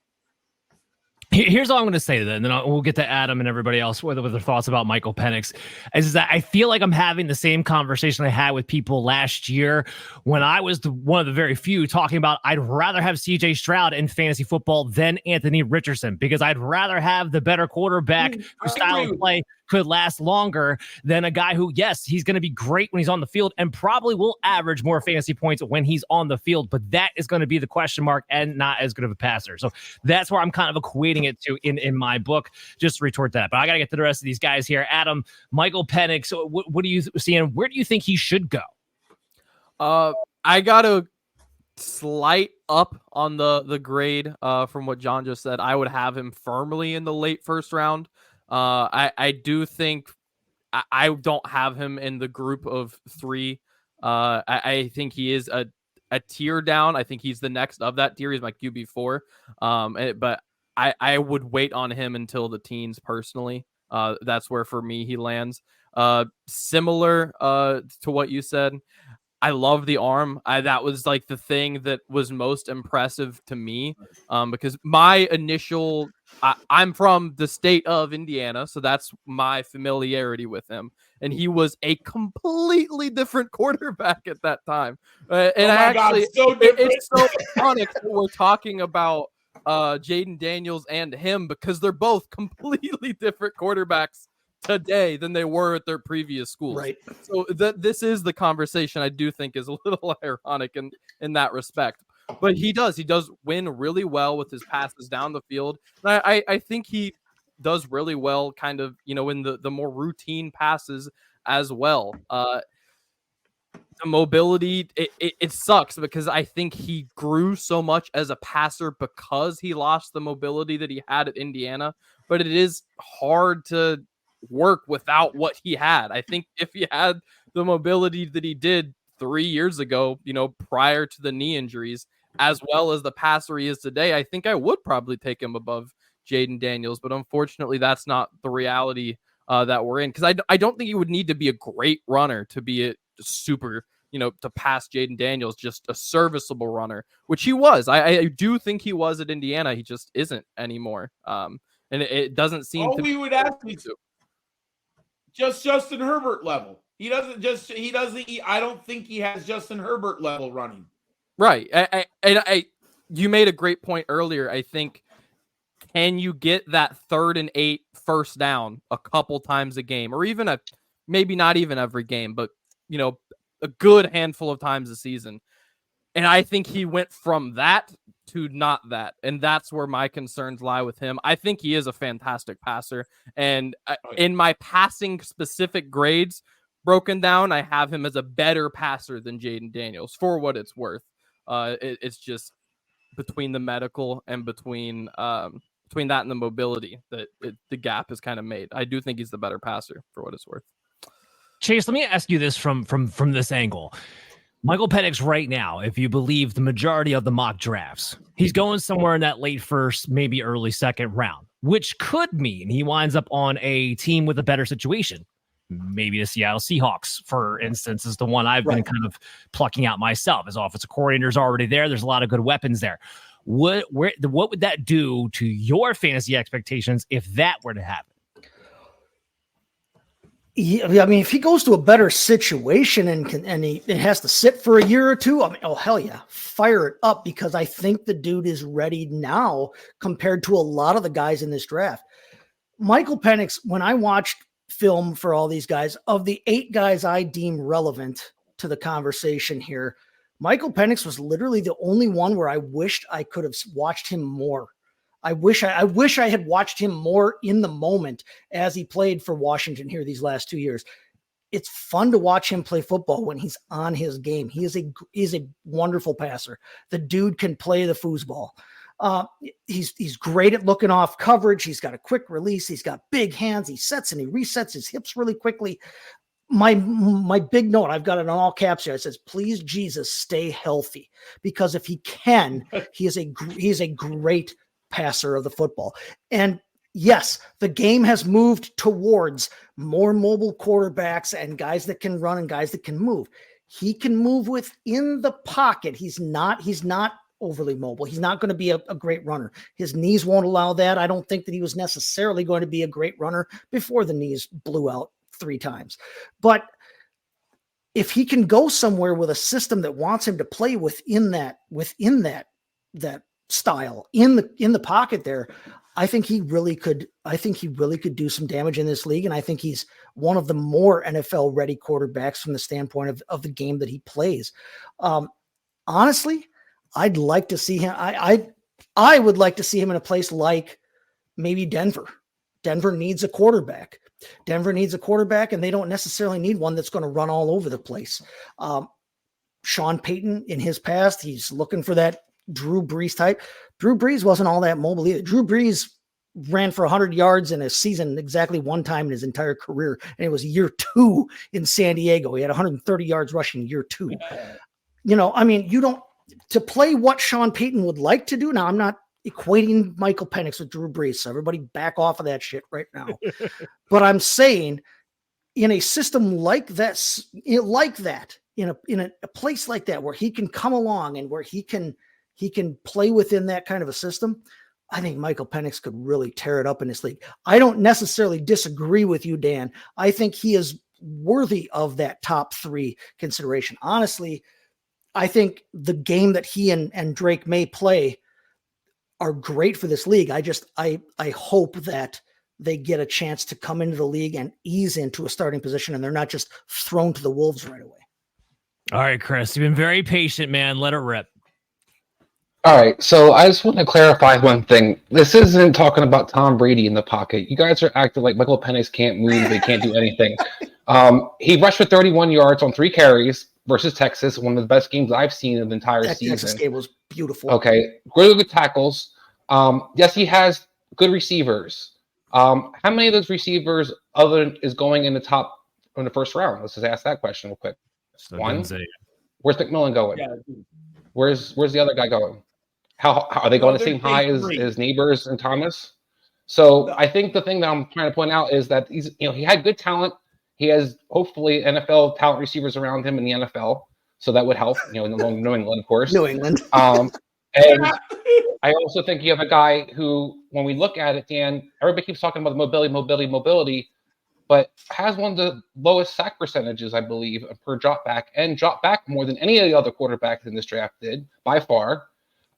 Here's all I'm going to say then, and then we'll get to Adam and everybody else with their thoughts about Michael Penix. Is that I feel like I'm having the same conversation I had with people last year when I was one of the very few talking about I'd rather have CJ Stroud in fantasy football than Anthony Richardson because I'd rather have the better quarterback whose style of play could last longer than a guy who, yes, he's going to be great when he's on the field and probably will average more fantasy points when he's on the field, but that is going to be the question mark and not as good of a passer. So that's where I'm kind of equating it to in my book, just to retort that. But I got to get to the rest of these guys here. Adam, Michael Penix, what do you see and where do you think he should go? I got to slight up on the grade from what John just said. I would have him firmly in the late first round. I do think I don't have him in the group of 3. I think he is a tier down. I think he's the next of that tier. He's my QB4. But I would wait on him until the teens personally. That's where for me he lands. Similar to what you said. I love the arm. That was like the thing that was most impressive to me because my initial, I'm from the state of Indiana, so that's my familiarity with him. And he was a completely different quarterback at that time. And it's so ironic that we're talking about Jaden Daniels and him because they're both completely different quarterbacks today than they were at their previous schools. Right. So this is the conversation I do think is a little ironic in that respect. But he does win really well with his passes down the field. And I think he does really well kind of, in the more routine passes as well. The mobility, it sucks because I think he grew so much as a passer because he lost the mobility that he had at Indiana. But it is hard to work without what he had. I think if he had the mobility that he did 3 years ago, prior to the knee injuries, as well as the passer he is today, I think I would probably take him above Jaden Daniels. But unfortunately, that's not the reality that we're in. Because I don't think he would need to be a great runner to be a super, to pass Jaden Daniels, just a serviceable runner, which he was. I do think he was at Indiana. He just isn't anymore. And it doesn't seem we would ask me to. Just Justin Herbert level. I don't think he has Justin Herbert level running. Right. You made a great point earlier. I think, can you get that 3rd and 8 first down a couple times a game, or even maybe not even every game, but a good handful of times a season? And I think he went from that to not that. And that's where my concerns lie with him. I think he is a fantastic passer. And in my passing specific grades broken down, I have him as a better passer than Jaden Daniels for what it's worth. It's just between the medical and between that and the mobility that the gap is kind of made. I do think he's the better passer for what it's worth. Chase, let me ask you this from this angle. Michael Penix right now, if you believe the majority of the mock drafts, he's going somewhere in that late first, maybe early second round, which could mean he winds up on a team with a better situation. maybe the Seattle Seahawks, for instance, is the one I've been kind of plucking out myself. As offensive coordinator's already there, there's a lot of good weapons there. What would that do to your fantasy expectations if that were to happen? Yeah, I mean, if he goes to a better situation and he has to sit for a year or two, I mean, oh hell yeah, fire it up, because I think the dude is ready now compared to a lot of the guys in this draft. Michael Penix, when I watched film for all these guys, of the 8 guys I deem relevant to the conversation here, Michael Penix was literally the only one where I wished I could have watched him more. I wish I had watched him more in the moment as he played for Washington here these last 2 years. It's fun to watch him play football when he's on his game. He is a wonderful passer. The dude can play the foosball. He's great at looking off coverage. He's got a quick release. He's got big hands. He sets and he resets his hips really quickly. My big note, I've got it on all caps here. It says, please, Jesus, stay healthy. Because if he can, he is a great passer of the football. And yes, the game has moved towards more mobile quarterbacks and guys that can run and guys that can move. He can move within the pocket. He's not overly mobile. He's not going to be a great runner. His knees won't allow that. I don't think that he was necessarily going to be a great runner before the knees blew out 3 times. But if he can go somewhere with a system that wants him to play within that style in the pocket there, I think he really could do some damage in this league. And I think he's one of the more NFL ready quarterbacks from the standpoint of the game that he plays. Honestly, I'd like to see him. I would like to see him in a place like maybe Denver. Denver needs a quarterback. And they don't necessarily need one that's going to run all over the place. Sean Payton, in his past, he's looking for that Drew Brees type. Drew Brees wasn't all that mobile either. Drew Brees ran for 100 yards in a season exactly one time in his entire career, and it was year 2 in San Diego. He had 130 yards rushing year 2. I mean, you don't to play what Sean Payton would like to do. Now, I'm not equating Michael Penix with Drew Brees, so everybody back off of that shit right now. But I'm saying, in a system like this, in a place like that where he can come along and where he can play within that kind of a system, I think Michael Penix could really tear it up in this league. I don't necessarily disagree with you, Dan. I think he is worthy of that top 3 consideration. Honestly, I think the game that he and Drake May play are great for this league. I hope that they get a chance to come into the league and ease into a starting position, and they're not just thrown to the wolves right away. All right, Chris, you've been very patient, man. Let it rip. All right, so I just want to clarify one thing. This isn't talking about Tom Brady in the pocket. You guys are acting like Michael Penix can't move. They can't do anything. He rushed for 31 yards on 3 carries versus Texas, one of the best games I've seen in the entire season. Texas game was beautiful. Okay, really good tackles. Yes, he has good receivers. How many of those receivers is going in the first round? Let's just ask that question real quick. So One. Where's McMillan going? Yeah. Where's the other guy going? How are they going the same high as Neighbors and Thomas? So I think the thing that I'm trying to point out is that he had good talent. He has hopefully NFL talent receivers around him in the NFL, so that would help. In New England, of course. New England. And I also think you have a guy who, when we look at it, Dan, everybody keeps talking about mobility, but has one of the lowest sack percentages, I believe, per drop back, and dropped back more than any of the other quarterbacks in this draft did by far.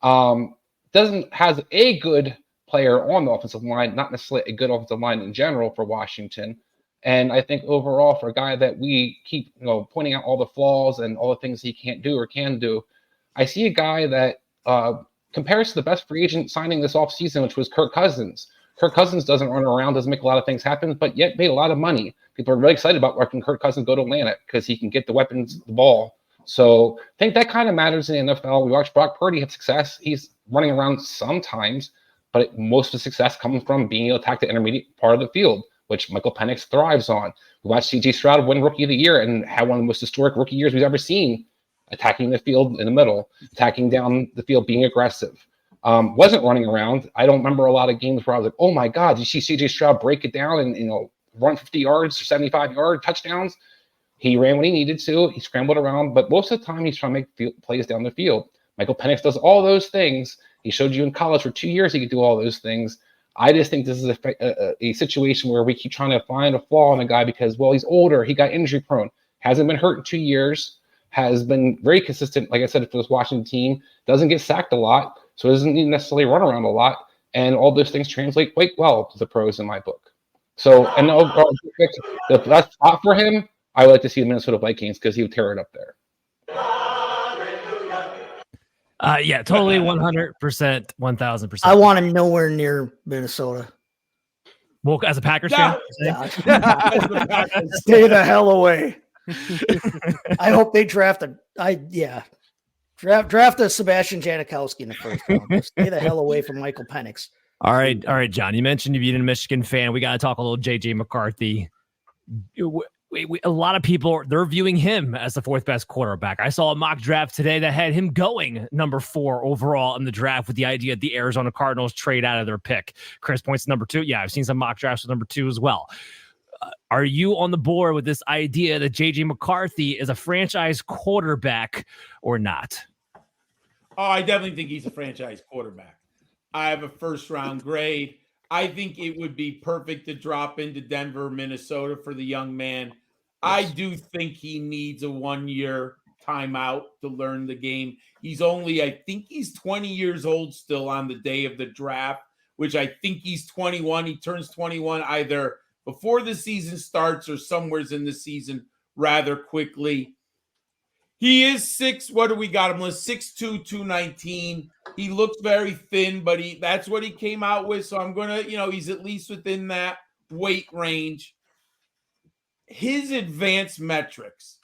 Has a good player on the offensive line, not necessarily a good offensive line in general for Washington. And I think overall, for a guy that we keep pointing out all the flaws and all the things he can't do or can do, I see a guy that compares to the best free agent signing this offseason, which was Kirk Cousins. Kirk Cousins doesn't run around, doesn't make a lot of things happen, but yet made a lot of money. People are really excited about watching Kirk Cousins go to Atlanta because he can get the weapons, the ball. So I think that kind of matters in the NFL. We watched Brock Purdy have success. He's running around sometimes, but most of the success comes from being able to attack the intermediate part of the field, which Michael Penix thrives on. We watched C.J. Stroud win Rookie of the Year and have one of the most historic rookie years we've ever seen, attacking the field in the middle, attacking down the field, being aggressive. Wasn't running around. I don't remember a lot of games where I was like, oh my God, did you see C.J. Stroud break it down and run 50 yards or 75-yard touchdowns. He ran when he needed to. He scrambled around, but most of the time he's trying to make plays down the field. Michael Penix does all those things. He showed you in college for 2 years he could do all those things. I just think this is a situation where we keep trying to find a flaw in a guy because, well, he's older. He got injury prone. Hasn't been hurt in 2 years. Has been very consistent. Like I said, for this Washington team, doesn't get sacked a lot. So doesn't need necessarily run around a lot. And all those things translate quite well to the pros in my book. So, and the best spot for him, I would like to see the Minnesota Vikings because he would tear it up there. Yeah, totally 100%, 1000%. I want him nowhere near Minnesota. Well, as a Packers fan, Yeah. Stay the hell away. I hope they draft draft a Sebastian Janikowski in the first round. Stay the hell away from Michael Penix. All right, John. You mentioned you've been a Michigan fan. We got to talk a little JJ McCarthy. A lot of people, they're viewing him as the fourth best quarterback. I saw a mock draft today that had him going number 4 overall in the draft with the idea that the Arizona Cardinals trade out of their pick. Chris points to number 2. Yeah, I've seen some mock drafts with number 2 as well. Are you on the board with this idea that JJ McCarthy is a franchise quarterback or not? Oh, I definitely think he's a franchise quarterback. I have a first-round grade. I think it would be perfect to drop into Denver, Minnesota for the young man. I do think he needs a 1-year timeout to learn the game. I think he's 20 years old still on the day of the draft, which I think he's 21. He turns 21 either before the season starts or somewheres in the season rather quickly. He is 6. What do we got him? 6'2", 219. He looks very thin, but that's what he came out with. So I'm going to, he's at least within that weight range. His advanced metrics,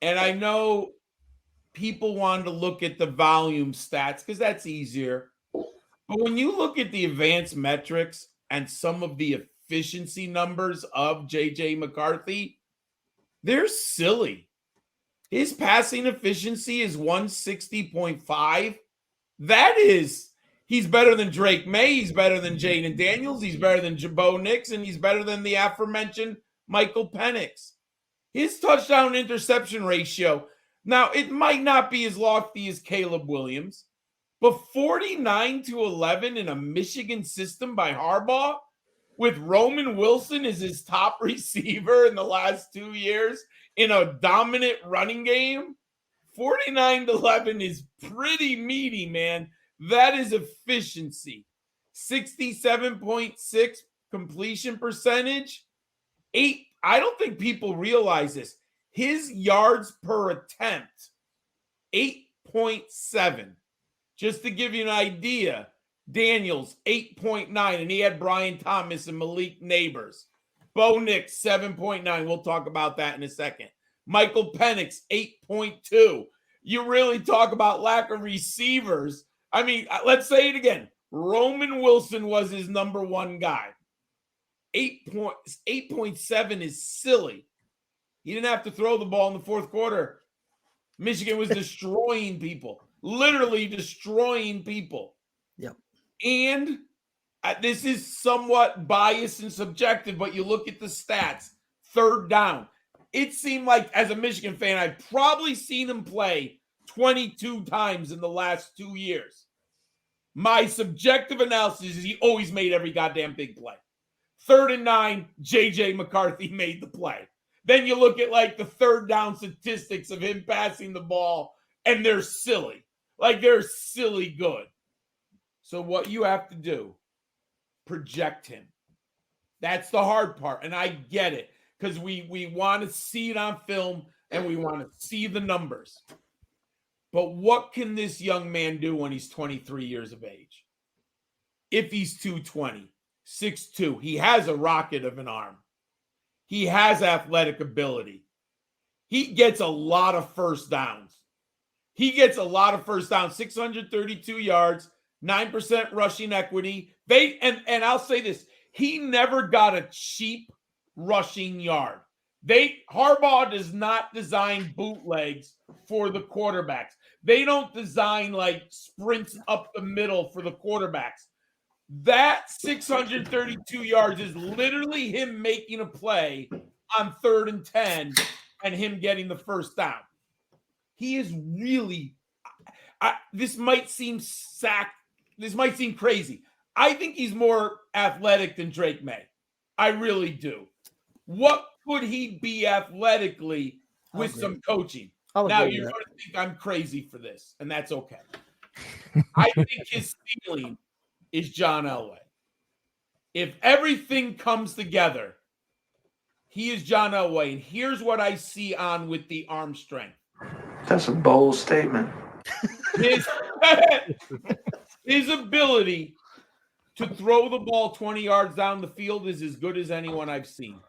and I know people wanted to look at the volume stats because that's easier. But when you look at the advanced metrics and some of the efficiency numbers of JJ McCarthy, they're silly. His passing efficiency is 160.5. He's better than Drake May. He's better than Jaden Daniels. He's better than Jabo Nix, and he's better than the aforementioned Michael Penix. His touchdown interception ratio, now it might not be as lofty as Caleb Williams, but 49-11 in a Michigan system by Harbaugh with Roman Wilson as his top receiver in the last 2 years in a dominant running game, 49-11 is pretty meaty, man. That is efficiency. 67.6 completion percentage. 8. I don't think people realize this. His yards per attempt, 8.7. Just to give you an idea, Daniels, 8.9, and he had Brian Thomas and Malik Neighbors. Bo Nix, 7.9. We'll talk about that in a second. Michael Penix, 8.2. You really talk about lack of receivers. I mean, let's say it again. Roman Wilson was his number 1 guy. 8.7 is silly. He didn't have to throw the ball in the fourth quarter. Michigan was destroying people, literally destroying people. Yep. And this is somewhat biased and subjective, but you look at the stats, third down. It seemed like, as a Michigan fan, I've probably seen him play 22 times in the last 2 years. My subjective analysis is he always made every goddamn big play. 3rd and 9, JJ McCarthy made the play. Then you look at like the third down statistics of him passing the ball, and they're silly. Like, they're silly good. So what you have to do, project him. That's the hard part, and I get it, because we want to see it on film, and we want to see the numbers. But what can this young man do when he's 23 years of age? If he's 220, 6'2", he has a rocket of an arm. He has athletic ability. He gets a lot of first downs. 632 yards, 9% rushing equity. And I'll say this, he never got a cheap rushing yard. Harbaugh does not design bootlegs for the quarterbacks. They don't design like sprints up the middle for the quarterbacks. That 632 yards is literally him making a play on 3rd and 10 and him getting the first down. He is really this might seem crazy. I think he's more athletic than Drake May. I really do. What could he be athletically with some coaching? Now you're going to think I'm crazy for this, and that's okay. I think his ceiling is John Elway. If everything comes together, he is John Elway. And here's what I see on with the arm strength. That's a bold statement. His ability to throw the ball 20 yards down the field is as good as anyone I've seen.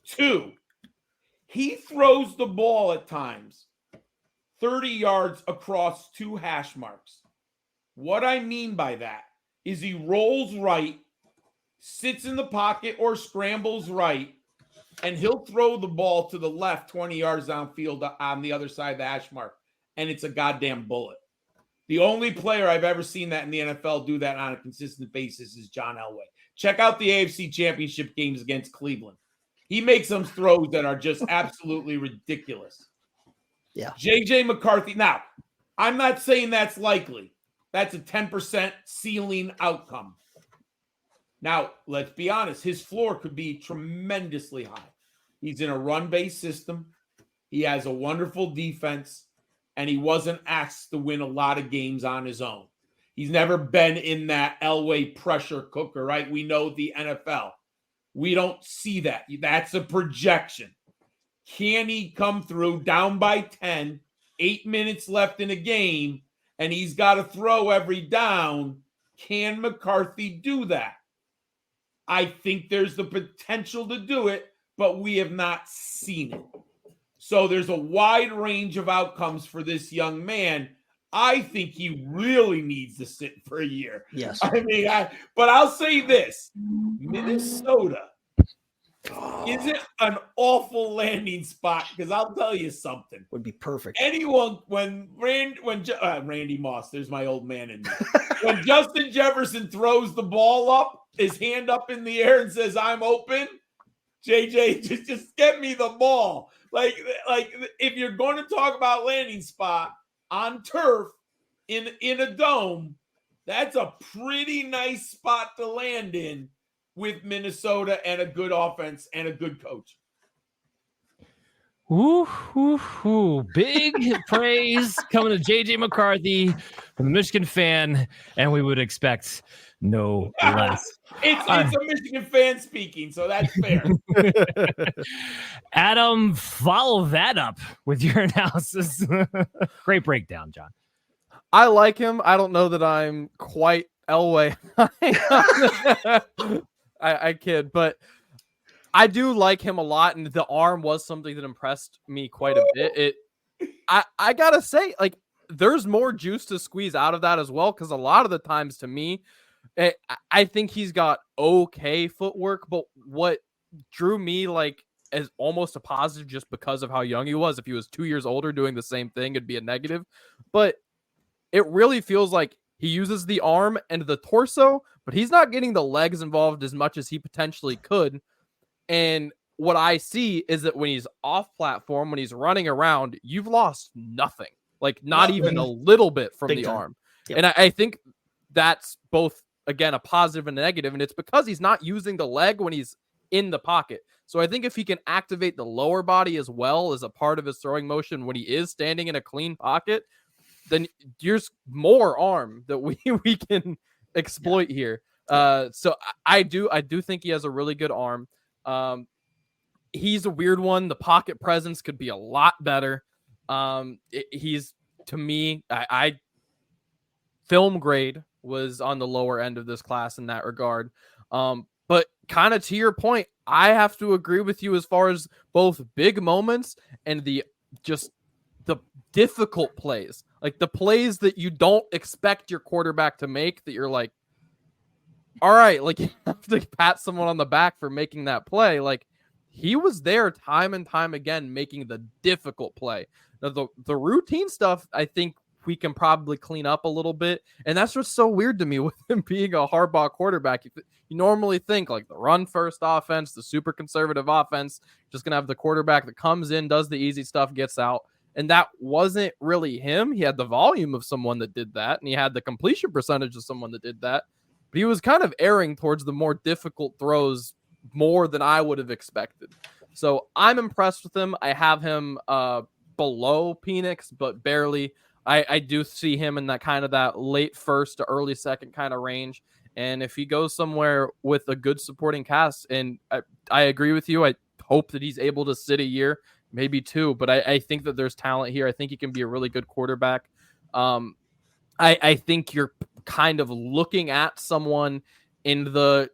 2, he throws the ball at times 30 yards across 2 hash marks. What I mean by that is he rolls right, sits in the pocket or scrambles right, and he'll throw the ball to the left 20 yards downfield on the other side of the hash mark, and it's a goddamn bullet. The only player I've ever seen that in the NFL do that on a consistent basis is John Elway. Check out the AFC Championship games against Cleveland. He makes some throws that are just absolutely ridiculous. Yeah. JJ McCarthy. Now, I'm not saying that's likely. That's a 10% ceiling outcome. Now, let's be honest. His floor could be tremendously high. He's in a run-based system. He has a wonderful defense, and he wasn't asked to win a lot of games on his own. He's never been in that Elway pressure cooker, right? We know the NFL. We don't see that. That's a projection. Can he come through down by 10, 8 minutes left in a game, and he's got to throw every down? Can McCarthy do that? I think there's the potential to do it, but we have not seen it. So there's a wide range of outcomes for this young man. I think he really needs to sit for a year. Yes. I mean, but I'll say this. Minnesota isn't an awful landing spot, because I'll tell you something. Would be perfect. Anyone, when Randy Moss, there's my old man in there. When Justin Jefferson throws the ball up, his hand up in the air and says, "I'm open," JJ, just get me the ball. Like if you're going to talk about landing spot on turf in a dome, that's a pretty nice spot to land in with Minnesota and a good offense and a good coach. Big praise coming to JJ McCarthy from the Michigan fan, and we would expect no less. It's a Michigan fan speaking, so that's fair. Adam, follow that up with your analysis. Great breakdown, John. I like him. I don't know that I'm quite Elway. I kid, but I do like him a lot, and the arm was something that impressed me quite a bit. I gotta say, like, there's more juice to squeeze out of that as well, because a lot of the times, to me, I think he's got okay footwork, but what drew me like as almost a positive just because of how young he was. If he was 2 years older doing the same thing, it'd be a negative. But it really feels like he uses the arm and the torso, but he's not getting the legs involved as much as he potentially could. And what I see is that when he's off platform, when he's running around, you've lost nothing, like not even a little bit from the arm. Yep. And I think that's both, again, a positive and a negative. And it's because he's not using the leg when he's in the pocket. So I think if he can activate the lower body as well as a part of his throwing motion when he is standing in a clean pocket, then there's more arm that we can exploit here. So I do think he has a really good arm. He's a weird one. The pocket presence could be a lot better. He's, to me, I film grade was on the lower end of this class in that regard. But kind of to your point, I have to agree with you as far as both big moments and the difficult plays, like the plays that you don't expect your quarterback to make, that you're like, all right, like you have to pat someone on the back for making that play. Like, he was there time and time again, making the difficult play. Now, the routine stuff, I think, we can probably clean up a little bit. And that's what's so weird to me with him being a Harbaugh quarterback. You normally think like the run first offense, the super conservative offense, just going to have the quarterback that comes in, does the easy stuff, gets out. And that wasn't really him. He had the volume of someone that did that, and he had the completion percentage of someone that did that. But he was kind of erring towards the more difficult throws more than I would have expected. So I'm impressed with him. I have him below Penix, but barely. I do see him in that kind of that late first to early second kind of range. And if he goes somewhere with a good supporting cast, and I agree with you, I hope that he's able to sit a year, maybe 2, but I think that there's talent here. I think he can be a really good quarterback. I think you're kind of looking at someone in the,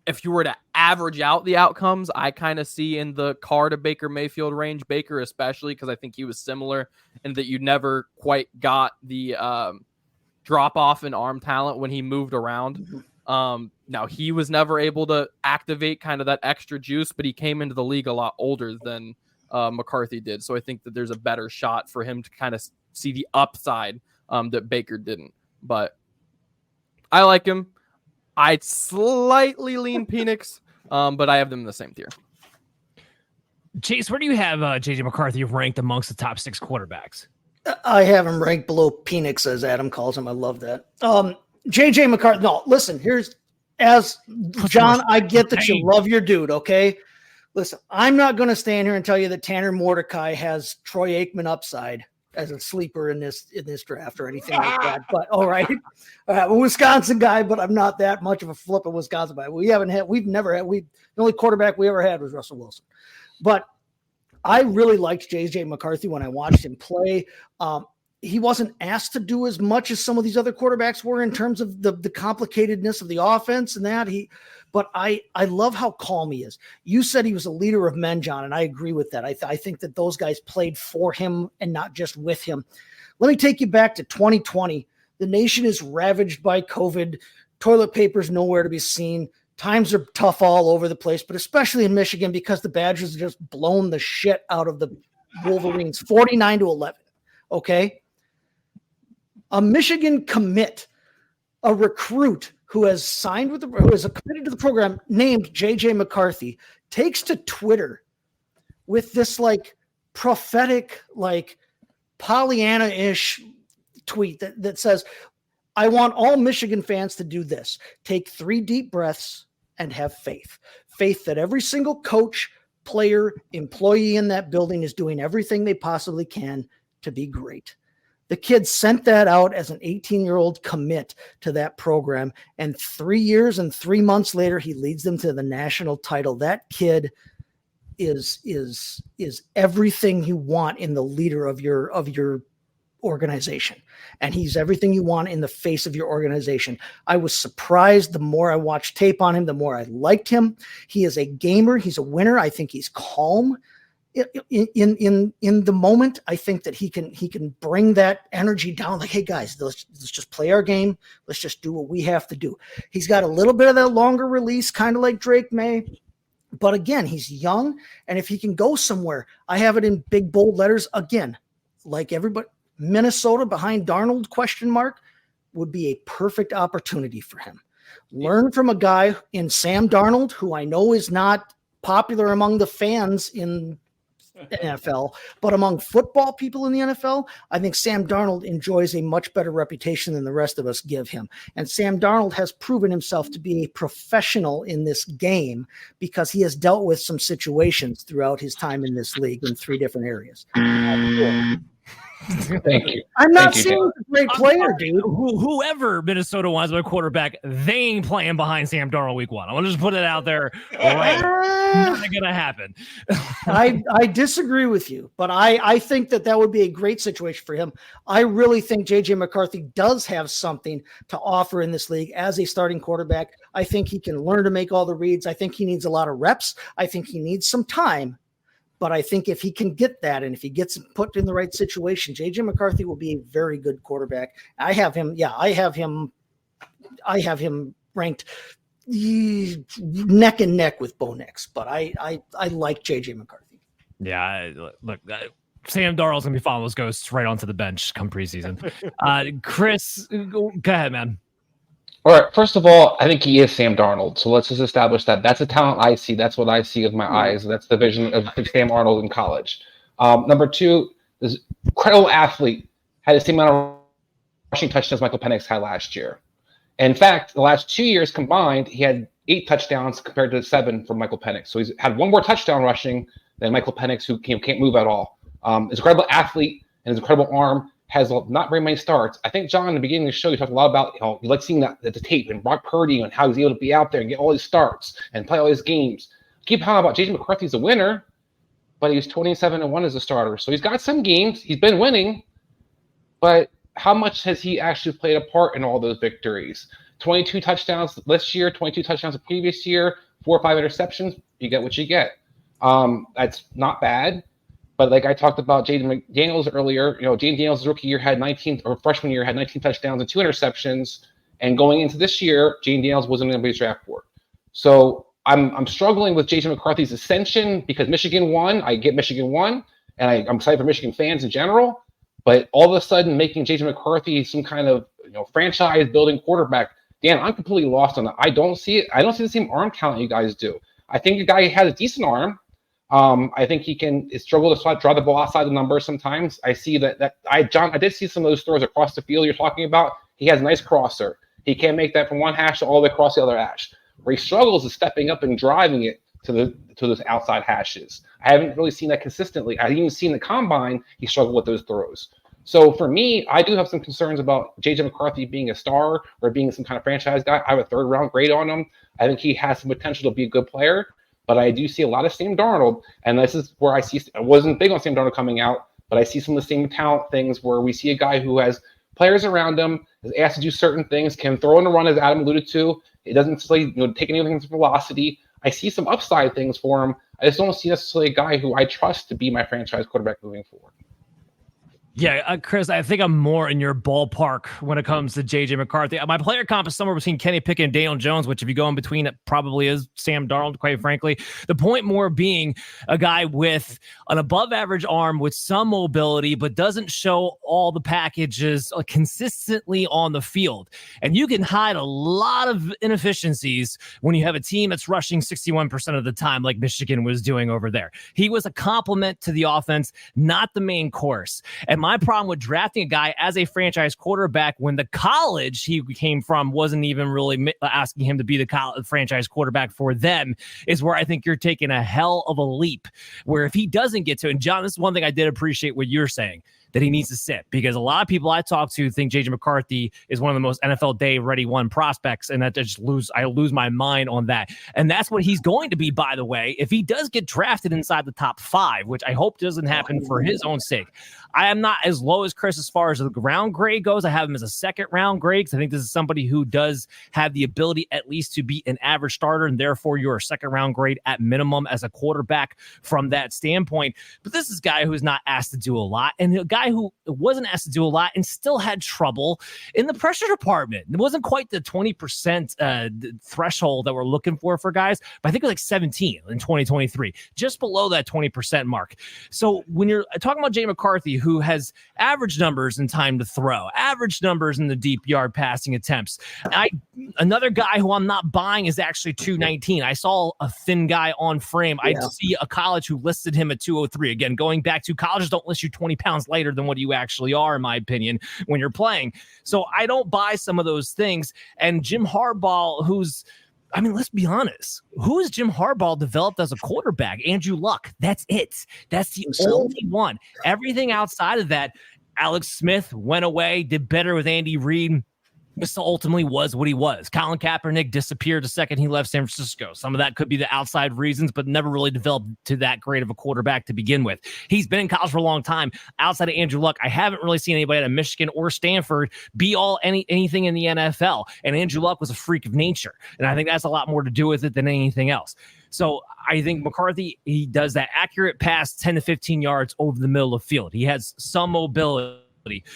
if you were to average out the outcomes, I kind of see in the Carr to Baker Mayfield range, Baker especially, because I think he was similar and that you never quite got the drop off in arm talent when he moved around. Now he was never able to activate kind of that extra juice, but he came into the league a lot older than McCarthy did. So I think that there's a better shot for him to kind of see the upside that Baker didn't. But I like him. I'd slightly lean Penix, but I have them in the same tier. Chase, where do you have JJ McCarthy ranked amongst the top 6 quarterbacks? I have him ranked below Penix, as Adam calls him. I love that. JJ McCarthy. No, listen, here's, as John, I get that you love your dude, okay? Listen, I'm not going to stand here and tell you that Tanner Mordecai has Troy Aikman upside as a sleeper in this draft or anything like that. But all right, I'm a Wisconsin guy, but I'm not that much of a flippin' Wisconsin guy. The only quarterback we ever had was Russell Wilson. But I really liked JJ McCarthy when I watched him play. He wasn't asked to do as much as some of these other quarterbacks were in terms of the complicatedness of the offense and that. But I love how calm he is. You said he was a leader of men, John, and I agree with that. I think that those guys played for him and not just with him. Let me take you back to 2020. The nation is ravaged by COVID. Toilet paper's nowhere to be seen. Times are tough all over the place, but especially in Michigan because the Badgers just blown the shit out of the Wolverines, 49-11. Okay? A Michigan commit, a recruit who has signed with who is committed to the program named JJ McCarthy, takes to Twitter with this like prophetic, like Pollyanna-ish tweet that says, I want all Michigan fans to do this. Take 3 deep breaths and have faith. Faith that every single coach, player, employee in that building is doing everything they possibly can to be great. The kid sent that out as an 18-year-old commit to that program, and 3 years and 3 months later, he leads them to the national title. That kid is everything you want in the leader of your organization, and he's everything you want in the face of your organization. I was surprised. The more I watched tape on him, the more I liked him. He is a gamer. He's a winner. I think he's calm. In the moment, I think that he can bring that energy down. Like, hey guys, let's just play our game. Let's just do what we have to do. He's got a little bit of that longer release, kind of like Drake May, but again, he's young, and if he can go somewhere, I have it in big bold letters again, like everybody. Minnesota behind Darnold ? Would be a perfect opportunity for him. Learn from a guy in Sam Darnold, who I know is not popular among the fans in NFL, but among football people in the NFL, I think Sam Darnold enjoys a much better reputation than the rest of us give him. And Sam Darnold has proven himself to be a professional in this game because he has dealt with some situations throughout his time in this league in 3 different areas. Thank you. I'm not saying he's a great player, dude. Whoever Minnesota wants a quarterback, they ain't playing behind Sam Darnold week 1. I want to just put it out there. Not going to happen. I disagree with you, but I think that would be a great situation for him. I really think JJ McCarthy does have something to offer in this league as a starting quarterback. I think he can learn to make all the reads. I think he needs a lot of reps. I think he needs some time. But I think if he can get that, and if he gets put in the right situation, JJ McCarthy will be a very good quarterback. I have him ranked neck and neck with Bo Nix, but I like JJ McCarthy. Yeah, look, Sam Darnold's gonna be following those ghosts right onto the bench come preseason. Chris, go ahead, man. All right. First of all, I think he is Sam Darnold. So let's just establish that. That's a talent I see. That's what I see with my eyes. That's the vision of Sam Darnold in college. Number two, this incredible athlete had the same amount of rushing touchdowns Michael Penix had last year. In fact, the last 2 years combined, he had 8 touchdowns compared to 7 from Michael Penix. So he's had one more touchdown rushing than Michael Penix, who can't move at all. He's an incredible athlete and his incredible arm. Has not very many starts. I think, John, in the beginning of the show, you talked a lot about, you like seeing the tape and Brock Purdy and how he's able to be out there and get all these starts and play all these games. Keep talking about J.J. McCarthy's a winner, but he's 27-1 as a starter. So he's got some games. He's been winning, but how much has he actually played a part in all those victories? 22 touchdowns this year, 22 touchdowns the previous year, 4 or 5 interceptions. You get what you get. That's not bad. But like I talked about Jaden McDaniels earlier, Jaden Daniels' rookie year had 19, or freshman year had 19 touchdowns and 2 interceptions. And going into this year, Jaden Daniels wasn't going to be a draft board. So I'm struggling with J.J. McCarthy's ascension because Michigan won. I get Michigan won, and I'm excited for Michigan fans in general. But all of a sudden, making J.J. McCarthy some kind of franchise building quarterback, Dan, I'm completely lost on that. I don't see it. I don't see the same arm talent you guys do. I think the guy has a decent arm. I think he can struggle to draw the ball outside the numbers sometimes. I see John, I did see some of those throws across the field you're talking about. He has a nice crosser. He can make that from one hash all the way across the other hash. Where he struggles is stepping up and driving it to those outside hashes. I haven't really seen that consistently. I haven't even seen the combine. He struggled with those throws. So for me, I do have some concerns about J.J. McCarthy being a star or being some kind of franchise guy. I have a 3rd round grade on him. I think he has some potential to be a good player. But I do see a lot of Sam Darnold, and this is where I wasn't big on Sam Darnold coming out, but I see some of the same talent things where we see a guy who has players around him, is asked to do certain things, can throw in a run, as Adam alluded to. It doesn't necessarily take anything from velocity. I see some upside things for him. I just don't see necessarily a guy who I trust to be my franchise quarterback moving forward. Yeah, Chris, I think I'm more in your ballpark when it comes to J.J. McCarthy. My player comp is somewhere between Kenny Pickett and Daniel Jones, which if you go in between, it probably is Sam Darnold, quite frankly. The point more being a guy with an above-average arm with some mobility, but doesn't show all the packages consistently on the field. And you can hide a lot of inefficiencies when you have a team that's rushing 61% of the time like Michigan was doing over there. He was a complement to the offense, not the main course. And my problem with drafting a guy as a franchise quarterback when the college he came from wasn't even really asking him to be the franchise quarterback for them is where I think you're taking a hell of a leap. Where if he doesn't get to it, and John, this is one thing I did appreciate what you're saying, that he needs to sit, because a lot of people I talk to think J.J. McCarthy is one of the most NFL day ready one prospects, and that I lose my mind on that. And that's what he's going to be, by the way, if he does get drafted inside the top 5, which I hope doesn't happen for his own sake. I am not as low as Chris as far as the round grade goes. I have him as a 2nd round grade because I think this is somebody who does have the ability at least to be an average starter, and therefore you're a 2nd round grade at minimum as a quarterback from that standpoint. But this is a guy who is not asked to do a lot, and a guy who wasn't asked to do a lot and still had trouble in the pressure department. It wasn't quite the 20% threshold that we're looking for guys, but I think it was like 17 in 2023, just below that 20% mark. So when you're talking about Jay McCarthy, who has average numbers in time to throw, average numbers in the deep yard passing attempts, another guy who I'm not buying is actually 219. I saw a thin guy on frame. I see a college who listed him at 203. Again, going back to colleges don't list you 20 pounds lighter than what you actually are, in my opinion, when you're playing. So I don't buy some of those things. And Jim Harbaugh, let's be honest. Who has Jim Harbaugh developed as a quarterback? Andrew Luck. That's it. That's the only one. Everything outside of that, Alex Smith went away, did better with Andy Reid. This ultimately was what he was. Colin Kaepernick disappeared the second he left San Francisco. Some of that could be the outside reasons, but never really developed to that great of a quarterback to begin with. He's been in college for a long time. Outside of Andrew Luck, I haven't really seen anybody at Michigan or Stanford be anything in the NFL. And Andrew Luck was a freak of nature. And I think that's a lot more to do with it than anything else. So I think McCarthy, he does that accurate pass 10 to 15 yards over the middle of the field. He has some mobility.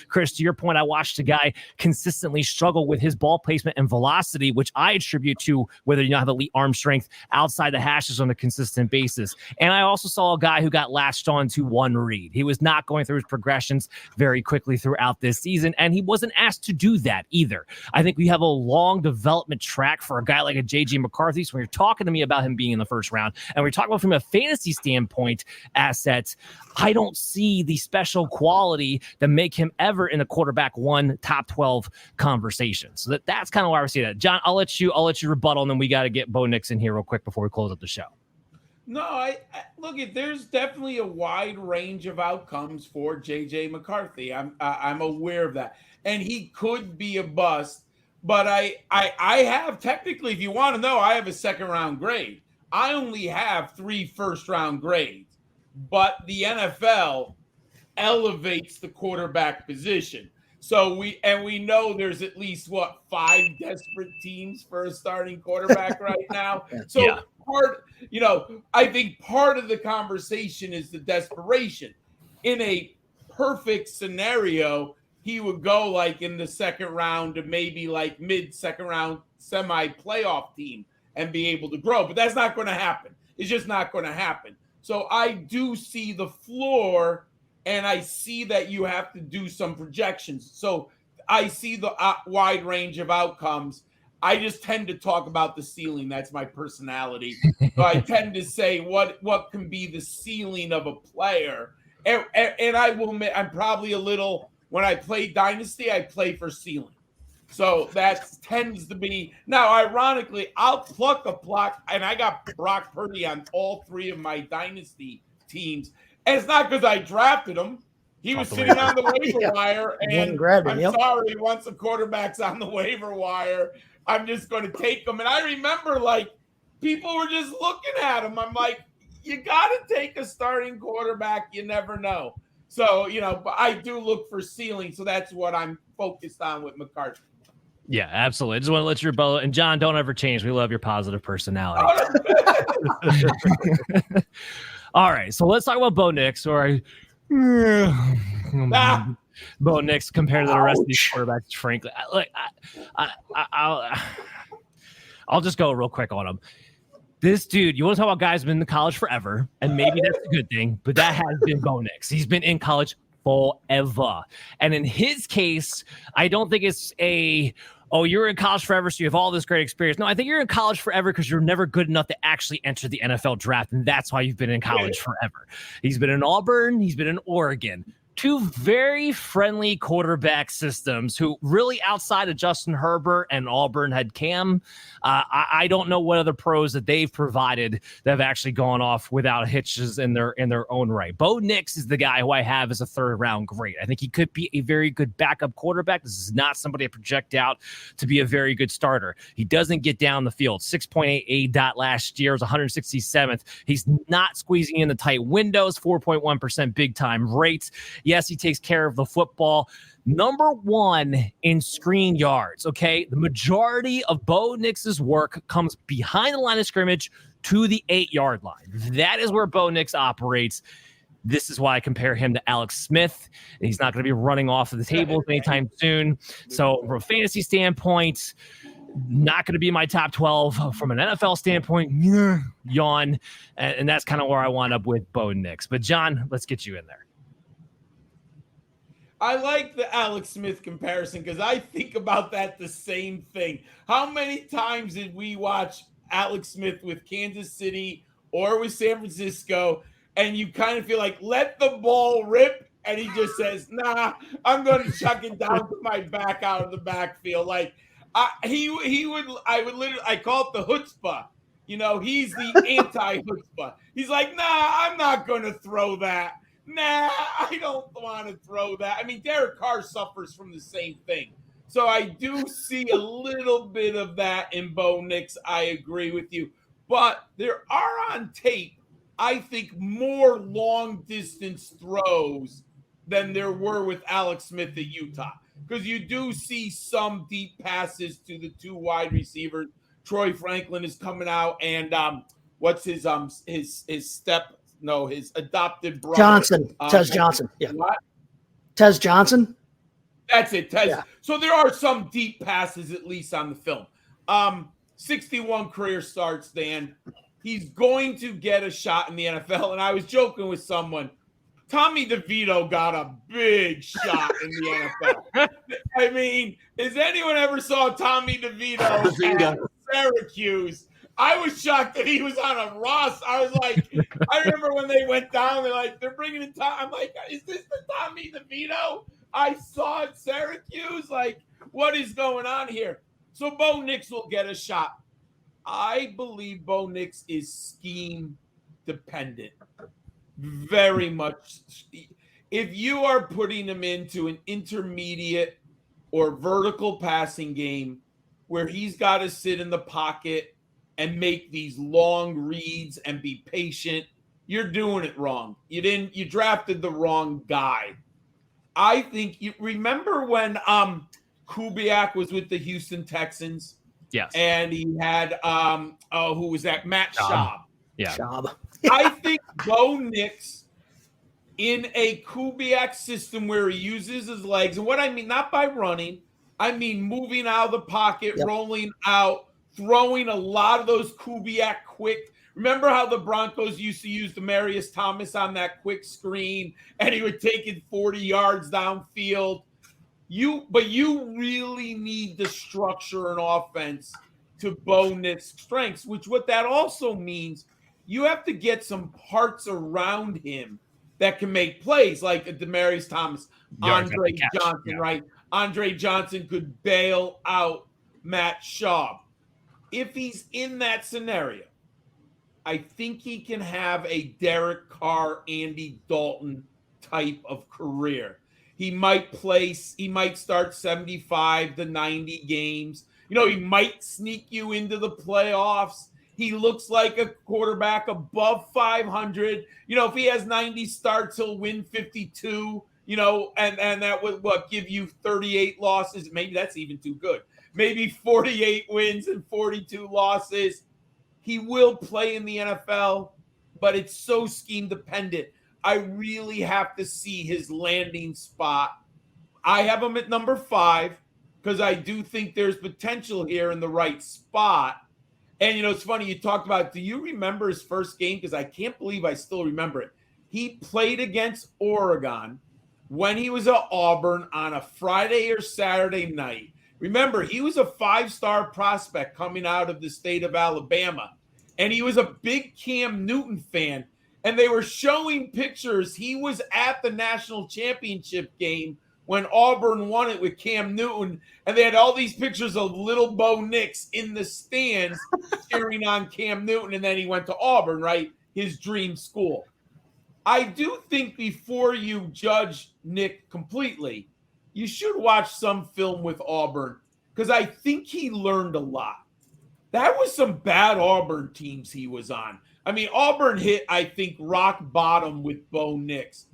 Chris, to your point, I watched a guy consistently struggle with his ball placement and velocity, which I attribute to whether you have elite arm strength outside the hashes on a consistent basis. And I also saw a guy who got latched on to one read. He was not going through his progressions very quickly throughout this season, and he wasn't asked to do that either. I think we have a long development track for a guy like a J.J. McCarthy. So when you're talking to me about him being in the first round, and we're talking about from a fantasy standpoint assets, I don't see the special quality that make him ever in the quarterback one top 12 conversation. So that's kind of why I see that. John, I'll let you rebuttal, and then we got to get Bo Nix in here real quick before we close up the show. No, I look at. There's definitely a wide range of outcomes for JJ McCarthy. I'm aware of that, and he could be a bust. But I have technically, if you want to know, I have a second round grade. I only have 3 first round grades, but the NFL elevates the quarterback position. So we know there's at least 5 desperate teams for a starting quarterback right now. So yeah. I think part of the conversation is the desperation. In a perfect scenario, he would go like in the second round to maybe like mid-second round semi-playoff team and be able to grow. But that's not going to happen. It's just not going to happen. So I do see the floor, and I see that you have to do some projections. So I see the wide range of outcomes. I just tend to talk about the ceiling. That's my personality. So I tend to say what can be the ceiling of a player. And I will admit, I'm probably a little, when I play Dynasty, I play for ceiling. So that tends to be. Now, ironically, I'll pluck a block, and I got Brock Purdy on all 3 of my Dynasty teams. And it's not because I drafted him. He was sitting on the waiver wire, and I'm sorry, once a quarterback's on the waiver wire, I'm just going to take him. And I remember, like, people were just looking at him. I'm like, you got to take a starting quarterback. You never know. So, but I do look for ceiling. So that's what I'm focused on with McCarthy. Yeah, absolutely. I just want to let you rebuttal. And John, don't ever change. We love your positive personality. All right, so let's talk about Bo Nix. Bo Nix compared to the rest of these quarterbacks, frankly. I'll just go real quick on him. This dude, you want to talk about guys who've been in college forever, and maybe that's a good thing, but that has been Bo Nix. He's been in college forever. And in his case, I don't think it's you're in college forever, so you have all this great experience. No, I think you're in college forever because you're never good enough to actually enter the NFL draft, and that's why you've been in college forever. He's been in Auburn. He's been in Oregon. 2 very friendly quarterback systems who really, outside of Justin Herbert and Auburn, had Cam. I don't know what other pros that they've provided that have actually gone off without hitches in their own right. Bo Nix is the guy who I have as a 3rd round grade. I think he could be a very good backup quarterback. This is not somebody I project out to be a very good starter. He doesn't get down the field. 6.88 dot last year, was 167th. He's not squeezing in the tight windows. 4.1% big time rates. Yes, he takes care of the football. Number 1 in screen yards, okay? The majority of Bo Nix's work comes behind the line of scrimmage to the 8-yard line. That is where Bo Nix operates. This is why I compare him to Alex Smith. He's not going to be running off of the tables anytime soon. So from a fantasy standpoint, not going to be my top 12. From an NFL standpoint, yawn. And that's kind of where I wound up with Bo Nix. But John, let's get you in there. I like the Alex Smith comparison because I think about that the same thing. How many times did we watch Alex Smith with Kansas City or with San Francisco, and you kind of feel like, let the ball rip, and he just says, nah, I'm going to chuck it down to my back out of the backfield. Like, I call it the chutzpah. He's the anti-chutzpah. He's like, nah, I'm not going to throw that. Nah, I don't want to throw that. I mean, Derek Carr suffers from the same thing. So I do see a little bit of that in Bo Nix. I agree with you. But there are on tape, I think, more long-distance throws than there were with Alex Smith at Utah. Because you do see some deep passes to the 2 wide receivers. Troy Franklin is coming out, and what's his adopted brother. Johnson. Tez Johnson. Yeah. What? Tez Johnson. That's it, Tez. Yeah. So there are some deep passes, at least on the film. 61 career starts, Dan. He's going to get a shot in the NFL. And I was joking with someone. Tommy DeVito got a big shot in the NFL. I mean, has anyone ever saw Tommy DeVito at Syracuse? I was shocked that he was on a Ross. I was like, I remember when they went down, they're bringing in Tom. I'm like, is this the Tommy DeVito I saw at Syracuse? Like, what is going on here? So Bo Nix will get a shot. I believe Bo Nix is scheme dependent. Very much. If you are putting him into an intermediate or vertical passing game where he's got to sit in the pocket and make these long reads and be patient, you're doing it wrong. You drafted the wrong guy. I think you remember when Kubiak was with the Houston Texans? Yes. And he had who was that? Matt Schaub. Yeah. Job. I think Bo Nix in a Kubiak system where he uses his legs, and what I mean, not by running, I mean moving out of the pocket, rolling out, throwing a lot of those Kubiak quick. Remember how the Broncos used to use Demaryius Thomas on that quick screen, and he would take it 40 yards downfield? But you really need to structure an offense to Bo Nix's strengths, which what that also means, you have to get some parts around him that can make plays, like Demaryius Thomas, Andre Johnson, right? Andre Johnson could bail out Matt Schaub. If he's in that scenario, I think he can have a Derek Carr, Andy Dalton type of career. He might start 75 to 90 games. He might sneak you into the playoffs. He looks like a quarterback above 500. If he has 90 starts, he'll win 52, and that would give you 38 losses. Maybe that's even too good. Maybe 48 wins and 42 losses. He will play in the NFL, but it's so scheme dependent. I really have to see his landing spot. I have him at number 5 because I do think there's potential here in the right spot. And, it's funny, you talked about, do you remember his first game? Because I can't believe I still remember it. He played against Oregon when he was at Auburn on a Friday or Saturday night. Remember, he was a 5-star prospect coming out of the state of Alabama, and he was a big Cam Newton fan. And they were showing pictures. He was at the national championship game when Auburn won it with Cam Newton, and they had all these pictures of little Bo Nix in the stands cheering on Cam Newton, and then he went to Auburn, right? His dream school. I do think before you judge Nick completely, you should watch some film with Auburn because I think he learned a lot. That was some bad Auburn teams he was on. I mean, Auburn hit, I think, rock bottom with Bo Nix.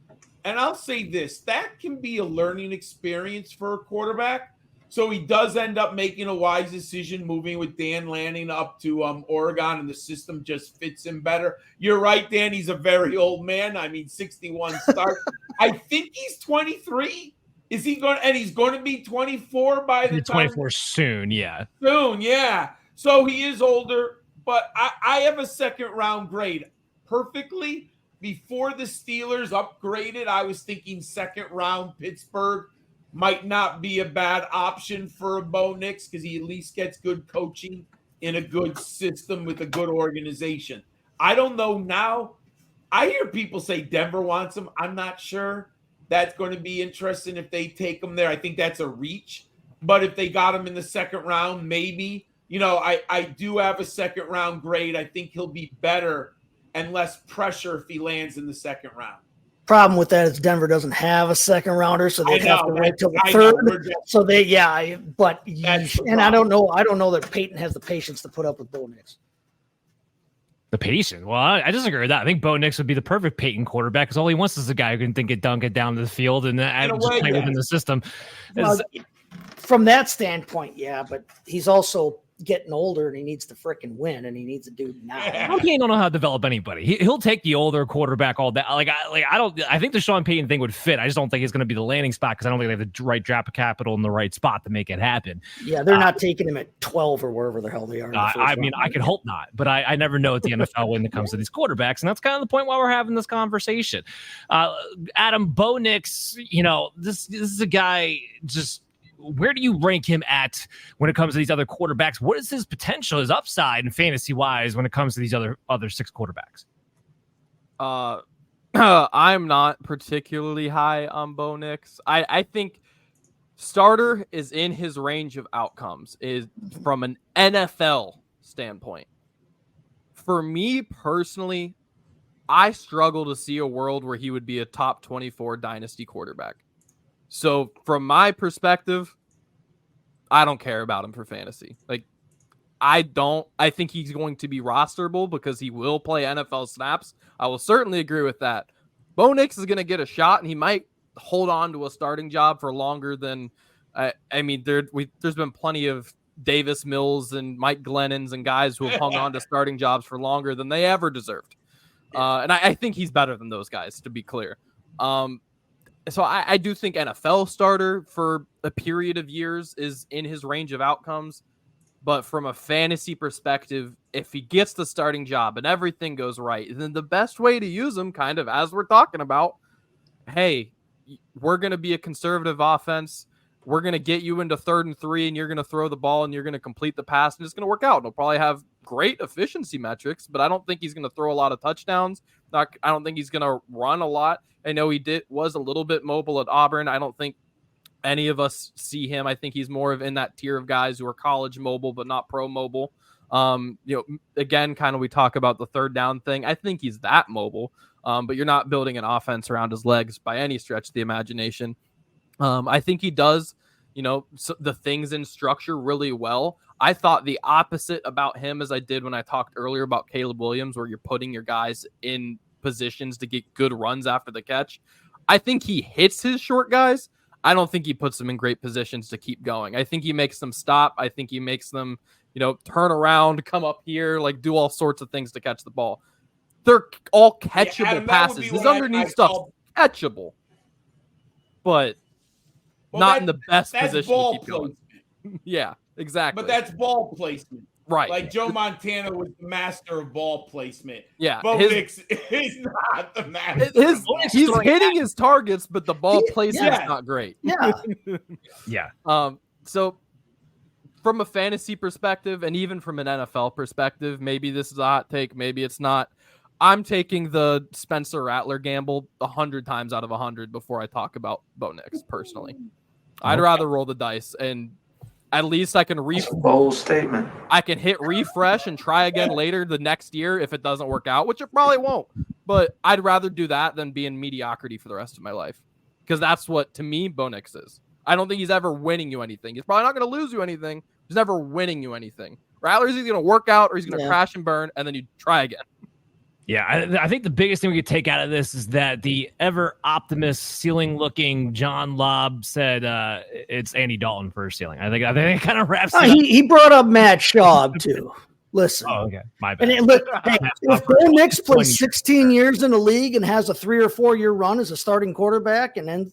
And I'll say this, that can be a learning experience for a quarterback. So he does end up making a wise decision, moving with Dan Lanning up to Oregon, and the system just fits him better. You're right, Dan. He's a very old man. I mean, 61 start. I think he's 23. Is he going? And he's going to be 24 by the time. 24 soon, yeah. Soon, yeah. So he is older, but I have a second-round grade. Perfectly. Before the Steelers upgraded, I was thinking second round Pittsburgh might not be a bad option for a Bo Nix because he at least gets good coaching in a good system with a good organization. I don't know now. I hear people say Denver wants him. I'm not sure. That's going to be interesting if they take him there. I think that's a reach. But if they got him in the second round, maybe. I do have a second round grade. I think he'll be better and less pressure if he lands in the second round. Problem with that is Denver doesn't have a second rounder, so they have to wait till the third. So I don't know that Peyton has the patience to put up with Bo Nix. The patient. Well, I disagree with that. I think Bo Nix would be the perfect Peyton quarterback because all he wants is a guy who can dunk it down to the field and just play within the system. Well, from that standpoint, yeah, but he's also getting older and he needs to frickin' win, and he needs a dude now. Sean Payton don't know how to develop anybody. He'll take the older quarterback all that. I think the Sean Payton thing would fit. I just don't think it's going to be the landing spot because I don't think they have the right draft capital in the right spot to make it happen. Yeah, they're not taking him at 12 or wherever the hell they are. I mean, I could hope not, but I never know at the NFL when it comes to these quarterbacks, and that's kind of the point why we're having this conversation. Adam, Bo Nix, this is a guy just. Where do you rank him at when it comes to these other quarterbacks? What is his potential, his upside and fantasy wise when it comes to these other 6 quarterbacks? I'm not particularly high on Bo Nix. I think starter is in his range of outcomes is from an NFL standpoint. For me personally, I struggle to see a world where he would be a top 24 dynasty quarterback. So from my perspective, I don't care about him for fantasy. I think he's going to be rosterable because he will play NFL snaps. I will certainly agree with that. Bo Nix is going to get a shot, and he might hold on to a starting job for longer than there's been plenty of Davis Mills and Mike Glennons and guys who have hung on to starting jobs for longer than they ever deserved. And I think he's better than those guys, to be clear. So I do think NFL starter for a period of years is in his range of outcomes. But from a fantasy perspective, if he gets the starting job and everything goes right, then the best way to use him, kind of as we're talking about, hey, we're going to be a conservative offense. We're going to get you into 3rd and 3, and you're going to throw the ball and you're going to complete the pass, and it's going to work out. And he'll probably have great efficiency metrics, but I don't think he's going to throw a lot of touchdowns. I don't think he's going to run a lot. I know he was a little bit mobile at Auburn. I don't think any of us see him. I think he's more of in that tier of guys who are college mobile, but not pro mobile. Again, kind of we talk about the 3rd down thing. I think he's that mobile, but you're not building an offense around his legs by any stretch of the imagination. I think he does, the things in structure really well. I thought the opposite about him as I did when I talked earlier about Caleb Williams, where you're putting your guys in positions to get good runs after the catch. I think he hits his short guys. I don't think he puts them in great positions to keep going. I think he makes them stop. I think he makes them, turn around, come up here, do all sorts of things to catch the ball. They're all catchable Adam, passes. His underneath stuff's catchable, but not in the best position to keep going. Yeah, exactly. But that's ball placement. Right. Like Joe Montana was the master of ball placement. Yeah. Bo Nix is not the master. He's hitting his targets, but the ball placement is not great. Yeah. Yeah. So from a fantasy perspective and even from an NFL perspective, maybe this is a hot take, maybe it's not. I'm taking the Spencer Rattler gamble 100 times out of 100 before I talk about Bo Nix personally. I'd rather roll the dice, and at least I can That's a bold statement. I can hit refresh and try again later the next year if it doesn't work out, which it probably won't. But I'd rather do that than be in mediocrity for the rest of my life, because that's what, to me, Bo Nix is. I don't think he's ever winning you anything. He's probably not going to lose you anything. He's never winning you anything. Rattler's either going to work out or he's going to crash and burn, and then you try again. Yeah, I think the biggest thing we could take out of this is that the ever optimist ceiling-looking John Lobb said it's Andy Dalton for ceiling. I think it kind of wraps. He brought up Matt Schaub too. Listen. Oh, okay, my bad. And look, if Bo Nix plays 16 years in the league and has a 3 or 4 year run as a starting quarterback, and then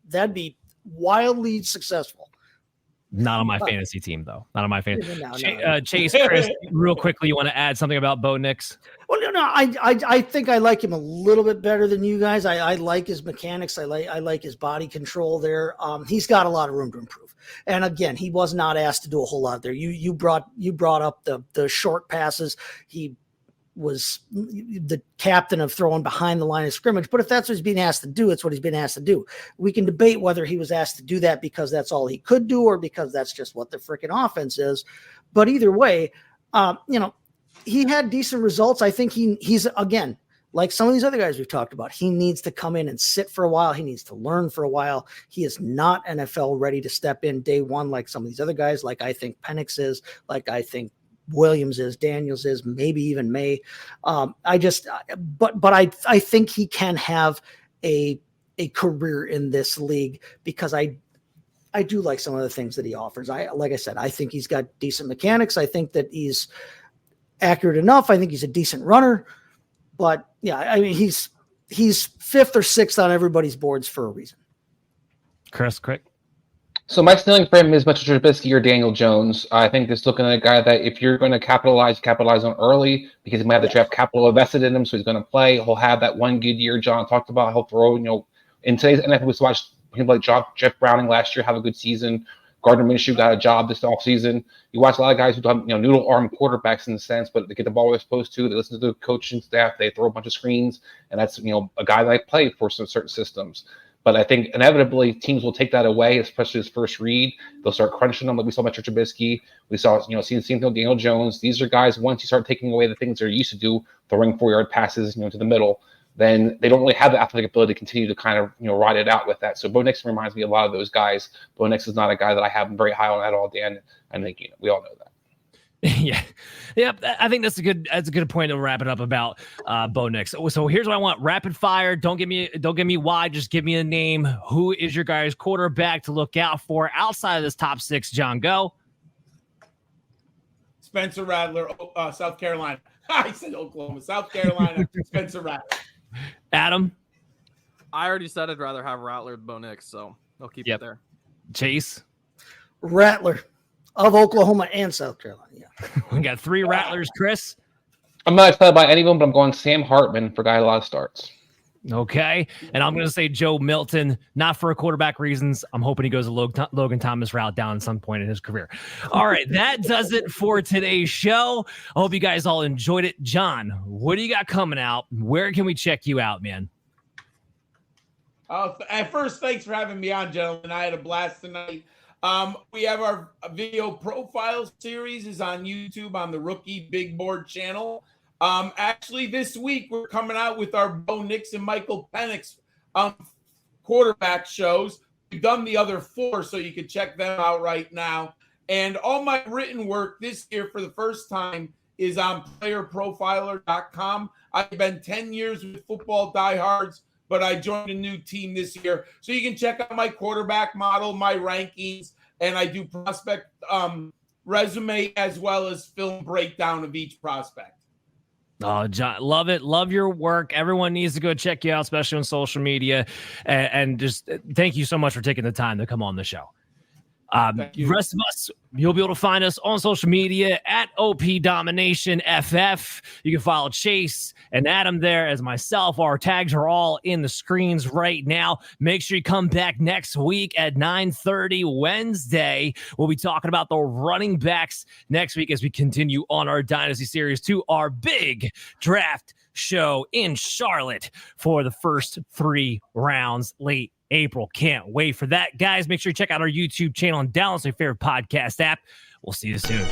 that'd be wildly successul. Not on my fantasy team, though. Not on my fantasy. No. Chase, Chris, real quickly, you want to add something about Bo Nix? Well, no. I think I like him a little bit better than you guys. I like his mechanics. I like his body control there. He's got a lot of room to improve. And again, he was not asked to do a whole lot there. You brought up the short passes. He was the captain of throwing behind the line of scrimmage. But if that's what he's being asked to do, it's what he's been asked to do. We can debate whether he was asked to do that because that's all he could do or because that's just what the freaking offense is. But either way, he had decent results. I think he's, again, like some of these other guys we've talked about, he needs to come in and sit for a while. He needs to learn for a while. He is not NFL ready to step in day one like some of these other guys, like I think Penix is, like I think Williams is, Daniels is, maybe even May. But I think he can have a career in this league because I do like some of the things that he offers. Like I said, I think he's got decent mechanics. I think that he's accurate enough. I think he's a decent runner. But yeah, I mean, he's 5th or 6th on everybody's boards for a reason. Chris, quick. So my stealing for him is Mitchell Trubisky or Daniel Jones. I think it's looking at a guy that if you're going to capitalize on early because he might have the draft capital invested in him, so he's going to play. He'll have that one good year John talked about. He'll throw, in today's NFL, we watched people like Jeff Browning last year have a good season. Gardner Minshew got a job this offseason. You watch a lot of guys who have noodle arm quarterbacks in the sense, but they get the ball where they're supposed to. They listen to the coaching staff. They throw a bunch of screens, and that's a guy that I play for some certain systems. But I think inevitably teams will take that away, especially his first read. They'll start crunching them like we saw Mitchell Trubisky. We saw, same thing with Daniel Jones. These are guys, once you start taking away the things they're used to do, throwing 4-yard passes, to the middle, then they don't really have the athletic ability to continue to kind of, ride it out with that. So Bo Nix reminds me a lot of those guys. Bo Nix is not a guy that I have very high on at all, Dan. I think we all know that. Yeah. I think that's a good point to wrap it up about Bo Nix. So here's what I want: rapid fire. Don't give me why. Just give me a name. Who is your guys' quarterback to look out for outside of this top 6? John, go. Spencer Rattler, South Carolina. I said Oklahoma, South Carolina. Spencer Rattler. Adam. I already said I'd rather have Rattler than Bo Nix, so I'll keep it there. Chase. Rattler of Oklahoma and South Carolina. Yeah. We got 3 Rattlers. Chris. I'm not excited about any of them, but I'm going Sam Hartman for a guy a lot of starts. Okay. And I'm going to say Joe Milton, not for quarterback reasons. I'm hoping he goes a Logan Thomas route down at some point in his career. All right. That does it for today's show. I hope you guys all enjoyed it. John, what do you got coming out? Where can we check you out, man? At first, thanks for having me on, gentlemen. I had a blast tonight. We have our video profile series is on YouTube on the Rookie Big Board channel. Actually, this week we're coming out with our Bo Nix and Michael Penix quarterback shows. We've done the other 4, so you can check them out right now. And all my written work this year for the first time is on playerprofiler.com. I've been 10 years with Football Diehards, but I joined a new team this year. So you can check out my quarterback model, my rankings, and I do prospect resume as well as film breakdown of each prospect. Oh, John, love it. Love your work. Everyone needs to go check you out, especially on social media. And just thank you so much for taking the time to come on the show. The rest of us, you'll be able to find us on social media at OP Domination FF. You can follow Chase and Adam there as myself. Our tags are all in the screens right now. Make sure you come back next week at 9:30 Wednesday. We'll be talking about the running backs next week as we continue on our Dynasty series to our big draft show in Charlotte for the first 3 rounds late April. Can't wait for that. Guys, make sure you check out our YouTube channel and download your favorite podcast app. We'll see you soon.